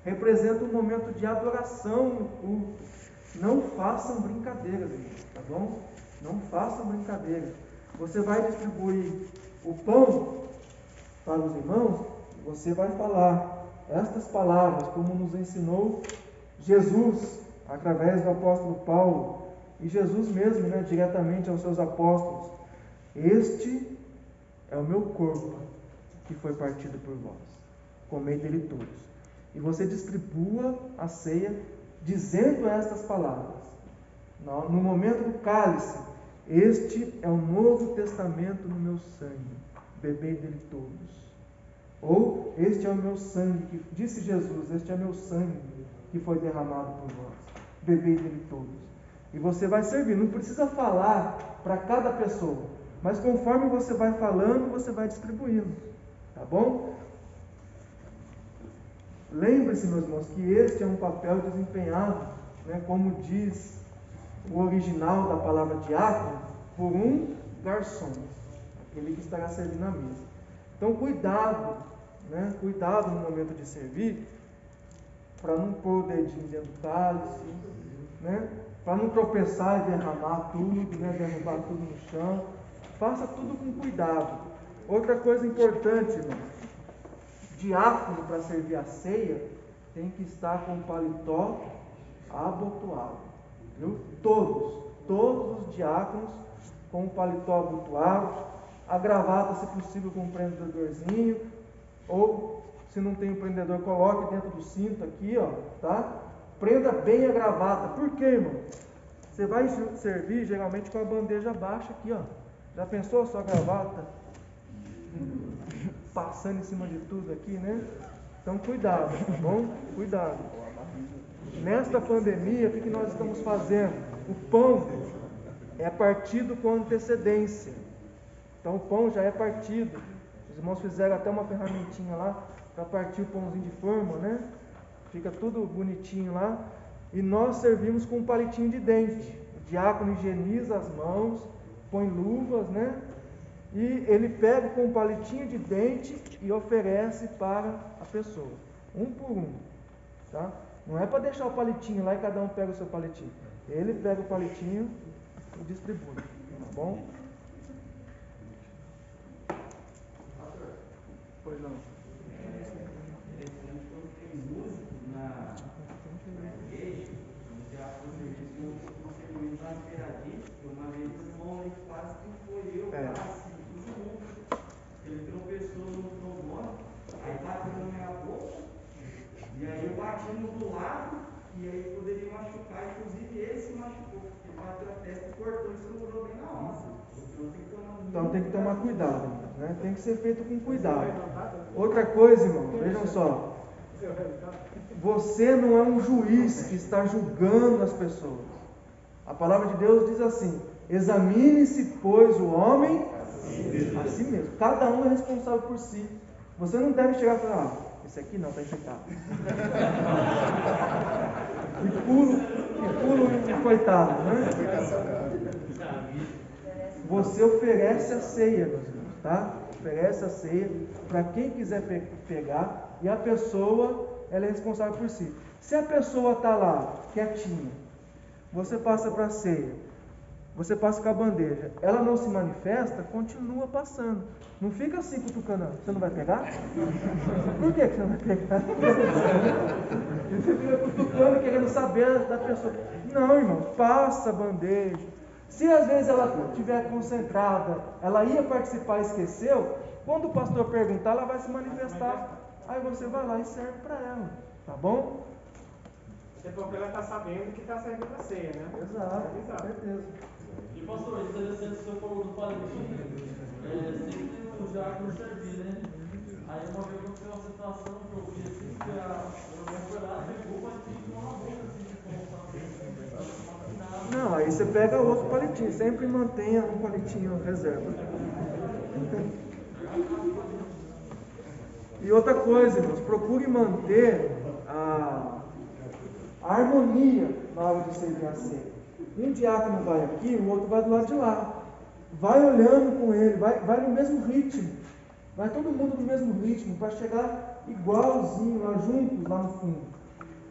representa um momento de adoração no culto. Não façam brincadeiras, irmãos, tá bom? Não façam brincadeiras. Você vai distribuir o pão para os irmãos, você vai falar estas palavras, como nos ensinou Jesus, através do apóstolo Paulo, e Jesus mesmo, né, diretamente aos seus apóstolos: este é o meu corpo, que foi partido por vós, comei dele todos. E você distribua a ceia dizendo estas palavras. No momento do cálice: este é o novo testamento no meu sangue, bebei dele todos. Ou: este é o meu sangue, que disse Jesus, este é meu sangue que foi derramado por vós, bebei dele todos. E você vai servir, não precisa falar para cada pessoa, mas conforme você vai falando, você vai distribuindo, tá bom? Lembre-se, meus irmãos, que este é um papel desempenhado, né, como diz o original da palavra diácono, por um garçom, aquele que estará servindo a mesa. Então, cuidado, né, cuidado no momento de servir, para não pôr o dedinho dentro do cálice, né, para não tropeçar e derramar tudo, né, derrubar tudo no chão. Faça tudo com cuidado. Outra coisa importante, irmãos: diácono, para servir a ceia, tem que estar com o paletó abotoado, viu? Todos os diáconos com o paletó abotoado, a gravata, se possível, com um prendedorzinho, ou se não tem um prendedor, coloque dentro do cinto aqui, ó, tá? Prenda bem a gravata. Por quê, irmão? Você vai servir geralmente com a bandeja baixa aqui, ó. Já pensou a sua gravata passando em cima de tudo aqui, né? Então cuidado, tá bom? Cuidado. Nesta pandemia, o que nós estamos fazendo? O pão é partido com antecedência. Então o pão já é partido. Os irmãos fizeram até uma ferramentinha lá para partir o pãozinho de forma, né? Fica tudo bonitinho lá. E nós servimos com um palitinho de dente. O diácono higieniza as mãos, põe luvas, né? E ele pega com um palitinho de dente e oferece para a pessoa, um por um, tá? Não é para deixar o palitinho lá e cada um pega o seu palitinho. Ele pega o palitinho e distribui, tá bom? Pois não.
Ele tropeçou no trombone, aí bateu na minha boca, e aí eu bati no do lado, e aí poderia machucar, inclusive ele se machucou, porque bateu a testa e cortou e sangrou
Então tem que tomar cuidado, né? Tem que ser feito com cuidado. Outra coisa, irmão, vejam só. Você não é um juiz que está julgando as pessoas. A palavra de Deus diz assim: examine-se, pois, o homem a si mesmo. Cada um é responsável por si. Você não deve chegar e falar: esse aqui não, está infectado. E pulo, coitado, né? Você oferece a ceia, meus irmãos, tá? Oferece a ceia para quem quiser pegar, e a pessoa, ela é responsável por si. Se a pessoa está lá, quietinha, você passa para a ceia, você passa com a bandeja, ela não se manifesta, continua passando. Não fica assim cutucando, você não vai pegar? Por que você não vai pegar? Você fica cutucando, querendo saber da pessoa. Não, irmão, passa a bandeja. Se às vezes ela estiver concentrada, ela ia participar e esqueceu, quando o pastor perguntar, ela vai se manifestar. Aí você vai lá e serve para ela, tá bom?
Até porque ela está sabendo que está servindo a ceia, né?
Exato, com certeza.
E pastor, interessante que o senhor falou do palitinho, sempre o diácono servir, né? Aí uma vez aconteceu uma situação que eu vi assim, que o irmão foi lá, pegou o palitinho e tomou na boca, assim,
não, aí você pega outro palitinho, sempre mantenha um palitinho reserva. E outra coisa, irmãos, procure manter a harmonia na hora de servir a ceia. Um diácono vai aqui, o outro vai do lado de lá. Vai olhando com ele, vai no mesmo ritmo. Vai todo mundo no mesmo ritmo, para chegar igualzinho lá juntos, lá no fundo.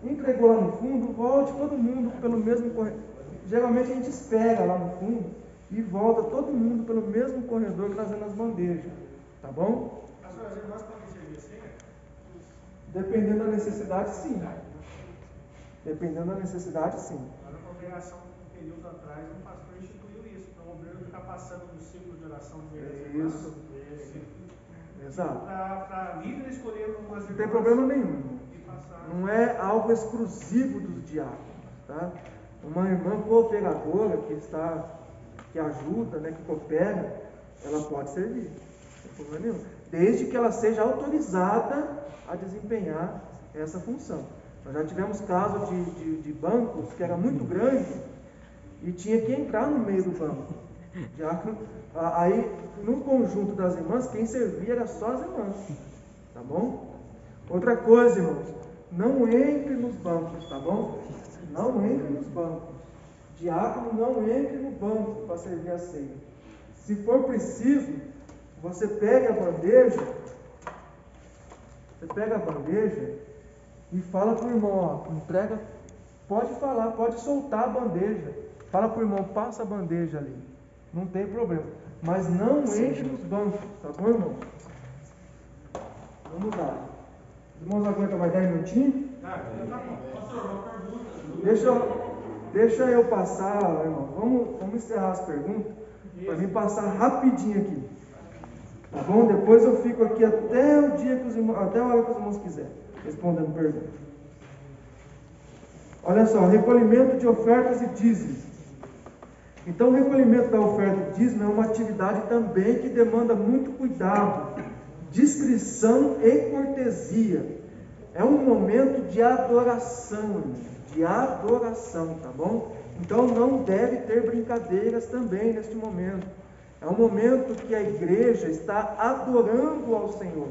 Entregou lá no fundo, volte todo mundo pelo mesmo corredor. Geralmente a gente espera lá no fundo e volta todo mundo pelo mesmo corredor trazendo as bandejas. Tá bom?
As suas irmãs podem servir a ceia?
Dependendo da necessidade, sim. Dependendo da necessidade, sim.
Na congregação, um período atrás, um pastor instituiu isso, para o obreiro ficar passando no ciclo de oração de irmãs.
Isso. Exato.
Para líder escolher umas irmãs.
Não tem problema nenhum. Não é algo exclusivo dos diáconos, tá? Uma irmã cooperadora que ajuda, né, que coopera, ela pode servir, não tem problema nenhum, desde que ela seja autorizada a desempenhar essa função. Nós já tivemos casos de bancos que era muito grande e tinha que entrar no meio do banco. Aí, no conjunto das irmãs, quem servia era só as irmãs, tá bom? Outra coisa, irmãos, não entre nos bancos, tá bom? Não entre nos bancos. Diácono, não entre no banco para servir a ceia. Se for preciso, você pega a bandeja e fala para o irmão, ó, entrega, pode falar, pode soltar a bandeja. Fala para o irmão, passa a bandeja ali. Não tem problema. Mas não entre nos bancos, tá bom, irmão? Vamos lá. Os irmãos aguentam mais 10 minutinhos?
Pastor, uma pergunta.
Deixa eu passar, irmão. Vamos encerrar as perguntas para mim passar rapidinho aqui. Tá bom? Depois eu fico aqui até o dia que até a hora que os irmãos quiserem, respondendo perguntas. Olha só, recolhimento de ofertas e dízimos. Então, o recolhimento da oferta e dízimo é uma atividade também que demanda muito cuidado, discrição e cortesia. É um momento de adoração, tá bom? Então não deve ter brincadeiras também neste momento. É um momento que a igreja está adorando ao Senhor.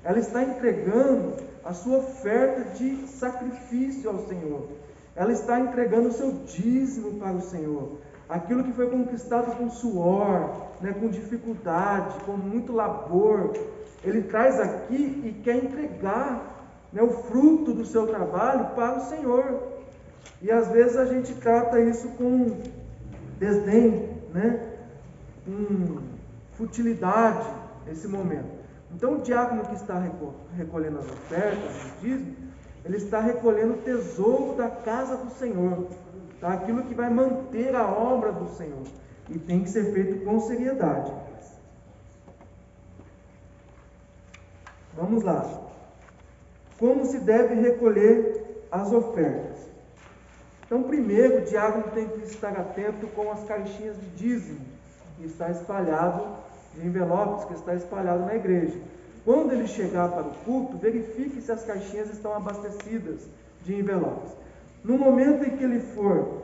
Ela está entregando a sua oferta de sacrifício ao Senhor. Ela está entregando o seu dízimo para o Senhor. Aquilo que foi conquistado com suor, né, com dificuldade, com muito labor. Ele traz aqui e quer entregar, né, o fruto do seu trabalho para o Senhor. E às vezes a gente trata isso com desdém, né, com futilidade nesse momento. Então o diácono que está recolhendo as ofertas, o dízimo, ele está recolhendo o tesouro da casa do Senhor, tá? Aquilo que vai manter a obra do Senhor, e tem que ser feito com seriedade. Vamos lá. Como se deve recolher as ofertas? Então, primeiro, o diácono tem que estar atento com as caixinhas de dízimo que está espalhado, de envelopes que está espalhado na igreja. Quando ele chegar para o culto, verifique se as caixinhas estão abastecidas de envelopes. No momento em que ele for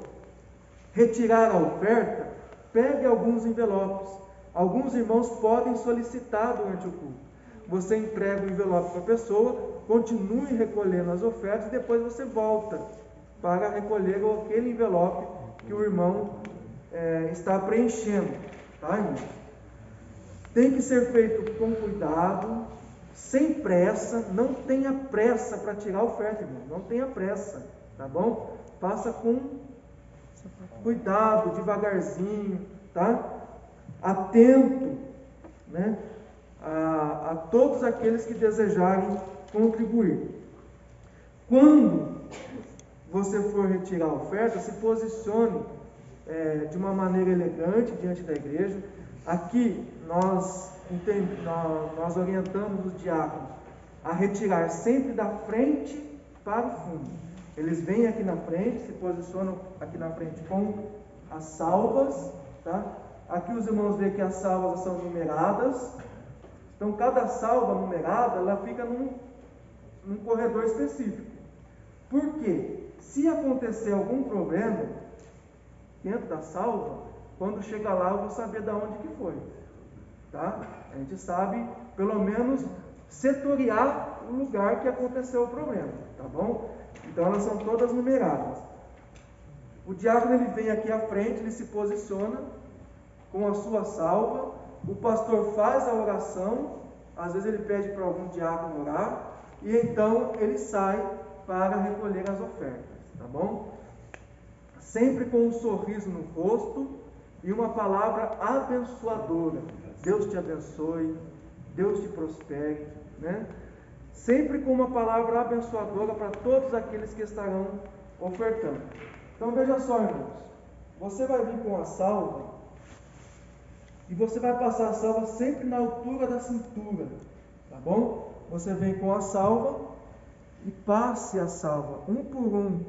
retirar a oferta, pegue alguns envelopes. Alguns irmãos podem solicitar durante o culto. Você entrega o envelope para a pessoa, continue recolhendo as ofertas e depois você volta para recolher aquele envelope que o irmão está preenchendo. Tá, irmão? Tem que ser feito com cuidado, sem pressa. Não tenha pressa para tirar a oferta, irmão. Não tenha pressa, tá bom? Faça com cuidado, devagarzinho, tá? Atento, né? A todos aqueles que desejarem contribuir. Quando você for retirar a oferta, se posicione de uma maneira elegante diante da igreja. Aqui nós orientamos os diáconos a retirar sempre da frente para o fundo. Eles vêm aqui na frente, se posicionam aqui na frente com as salvas, tá? Aqui os irmãos veem que as salvas são numeradas. Então, cada salva numerada, ela fica num corredor específico. Por quê? Se acontecer algum problema dentro da salva, quando chegar lá eu vou saber de onde que foi. Tá? A gente sabe, pelo menos, setoriar o lugar que aconteceu o problema. Tá bom? Então, elas são todas numeradas. O diácono ele vem aqui à frente, ele se posiciona com a sua salva. O pastor faz a oração, às vezes ele pede para algum diácono orar, e então ele sai para recolher as ofertas, tá bom? Sempre com um sorriso no rosto e uma palavra abençoadora. Deus te abençoe, Deus te prospere, né? Sempre com uma palavra abençoadora para todos aqueles que estarão ofertando. Então veja só, irmãos, você vai vir com a salva, e você vai passar a salva sempre na altura da cintura, tá bom? Você vem com a salva e passe a salva, um por um.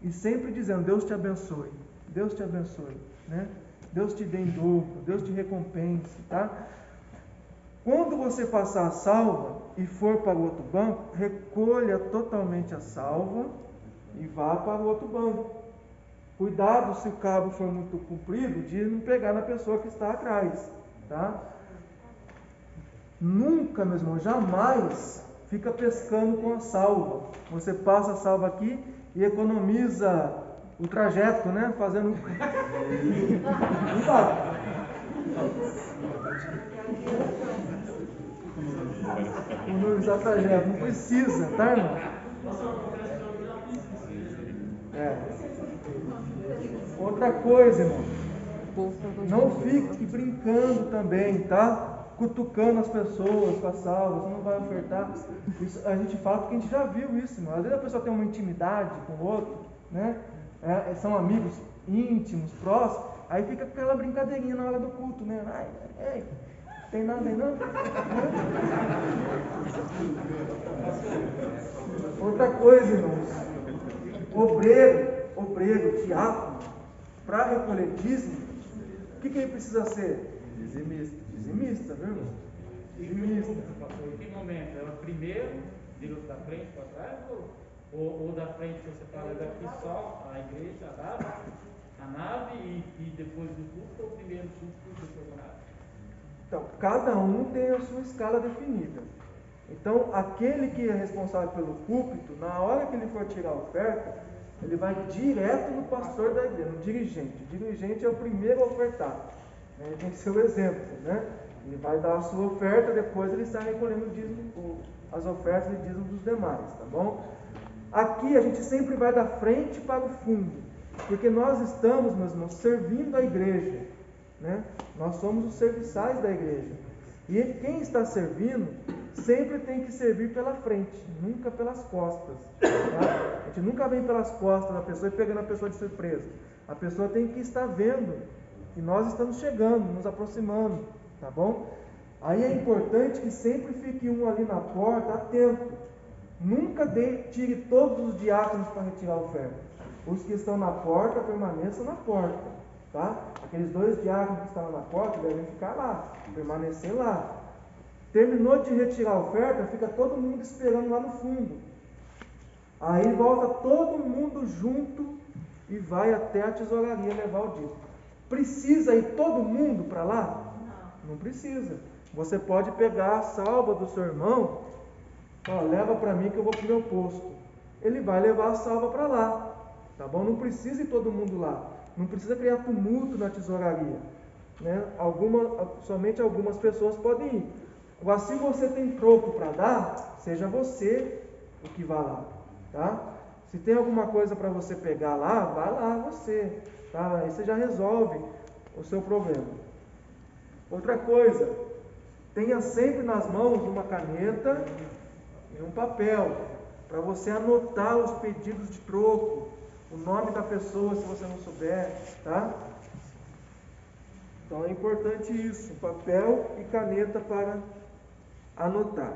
E sempre dizendo, Deus te abençoe, né? Deus te dê em dobro, Deus te recompense, tá? Quando você passar a salva e for para o outro banco, recolha totalmente a salva e vá para o outro banco. Cuidado, se o cabo for muito comprido, de não pegar na pessoa que está atrás, tá? Nunca, meu irmão, jamais fica pescando com a salva. Você passa a salva aqui e economiza o trajeto, né? Fazendo... Não dá. Economizar trajeto, não precisa, tá, irmão? Outra coisa, irmão, não fique brincando também, tá? Cutucando as pessoas com a salva, você não vai ofertar. Isso, a gente fala porque a gente já viu isso, irmão. Às vezes a pessoa tem uma intimidade com o outro, né? São amigos íntimos, próximos, aí fica aquela brincadeirinha na hora do culto, né? Ei, tem nada aí não? Outra coisa, irmãos, obreiro, diácono, para recolher dízimo, o que ele precisa ser? Dizimista, viu, irmão? Dizimista.
Em que momento? É o primeiro, da frente para trás, ou da frente que você fala daqui só, a igreja, a nave e depois do culto, ou o primeiro culto que você foi na nave?
Então, cada um tem a sua escala definida. Então, aquele que é responsável pelo púlpito, na hora que ele for tirar a oferta, ele vai direto no pastor da igreja, no dirigente. O dirigente é o primeiro a ofertar. Ele tem que ser o exemplo, né? Ele vai dar a sua oferta, depois ele sai recolhendo as ofertas e dízimo dos demais, tá bom? Aqui a gente sempre vai da frente para o fundo, porque nós estamos, meus irmãos, servindo a igreja, né? Nós somos os serviçais da igreja. E quem está servindo sempre tem que servir pela frente, nunca pelas costas. Tá? A gente nunca vem pelas costas da pessoa e pegando a pessoa de surpresa. A pessoa tem que estar vendo que nós estamos chegando, nos aproximando, tá bom? Aí é importante que sempre fique um ali na porta, atento, Nunca tire todos os diáconos para retirar a oferta. Os que estão na porta, permaneçam na porta. Tá? Aqueles 2 diáconos que estavam na porta devem ficar lá, permanecer lá. Terminou de retirar a oferta, fica todo mundo esperando lá no fundo. Aí volta todo mundo junto e vai até a tesouraria levar o dízimo. Precisa ir todo mundo para lá? Não precisa. Você pode pegar a salva do seu irmão, leva para mim que eu vou para o meu posto. Ele vai levar a salva para lá, tá bom? Não precisa ir todo mundo lá. Não precisa criar tumulto na tesouraria, né? Somente algumas pessoas podem ir. Agora, se você tem troco para dar, seja você o que vá lá, tá? Se tem alguma coisa para você pegar lá, vá lá você, tá? Aí você já resolve o seu problema. Outra coisa, tenha sempre nas mãos uma caneta e um papel, para você anotar os pedidos de troco, o nome da pessoa, se você não souber, tá? Então é importante isso, papel e caneta para anotar.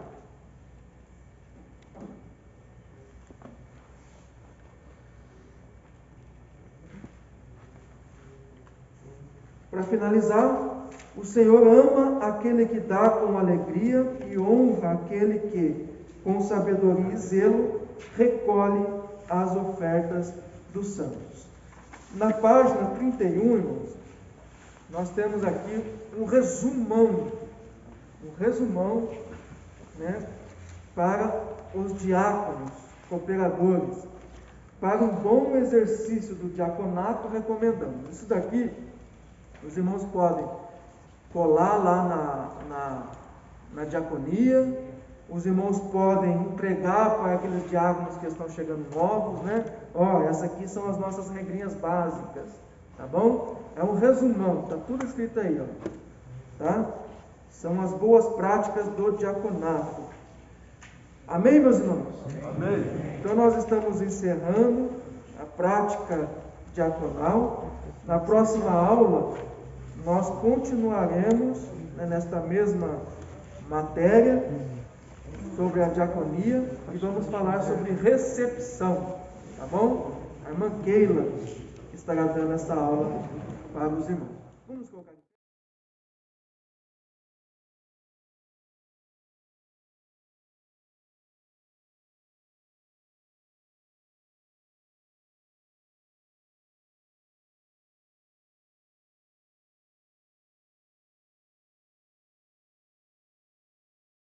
Para finalizar, o Senhor ama aquele que dá com alegria e honra aquele que, com sabedoria e zelo, recolhe as ofertas dos santos. Na página 31, irmãos, nós temos aqui um resumão, né, para os diáconos, cooperadores, para um bom exercício do diaconato, recomendamos. Isso daqui, os irmãos podem colar lá na diaconia, os irmãos podem entregar para aqueles diáconos que estão chegando novos, né? Essas aqui são as nossas regrinhas básicas, tá bom? É um resumão, tá tudo escrito aí, tá? São as boas práticas do diaconato. Amém, meus irmãos?
Amém.
Então nós estamos encerrando a prática diaconal. Na próxima aula, nós continuaremos, né, nesta mesma matéria sobre a diaconia e vamos falar sobre recepção, tá bom? A irmã Keila estará dando essa aula para os irmãos.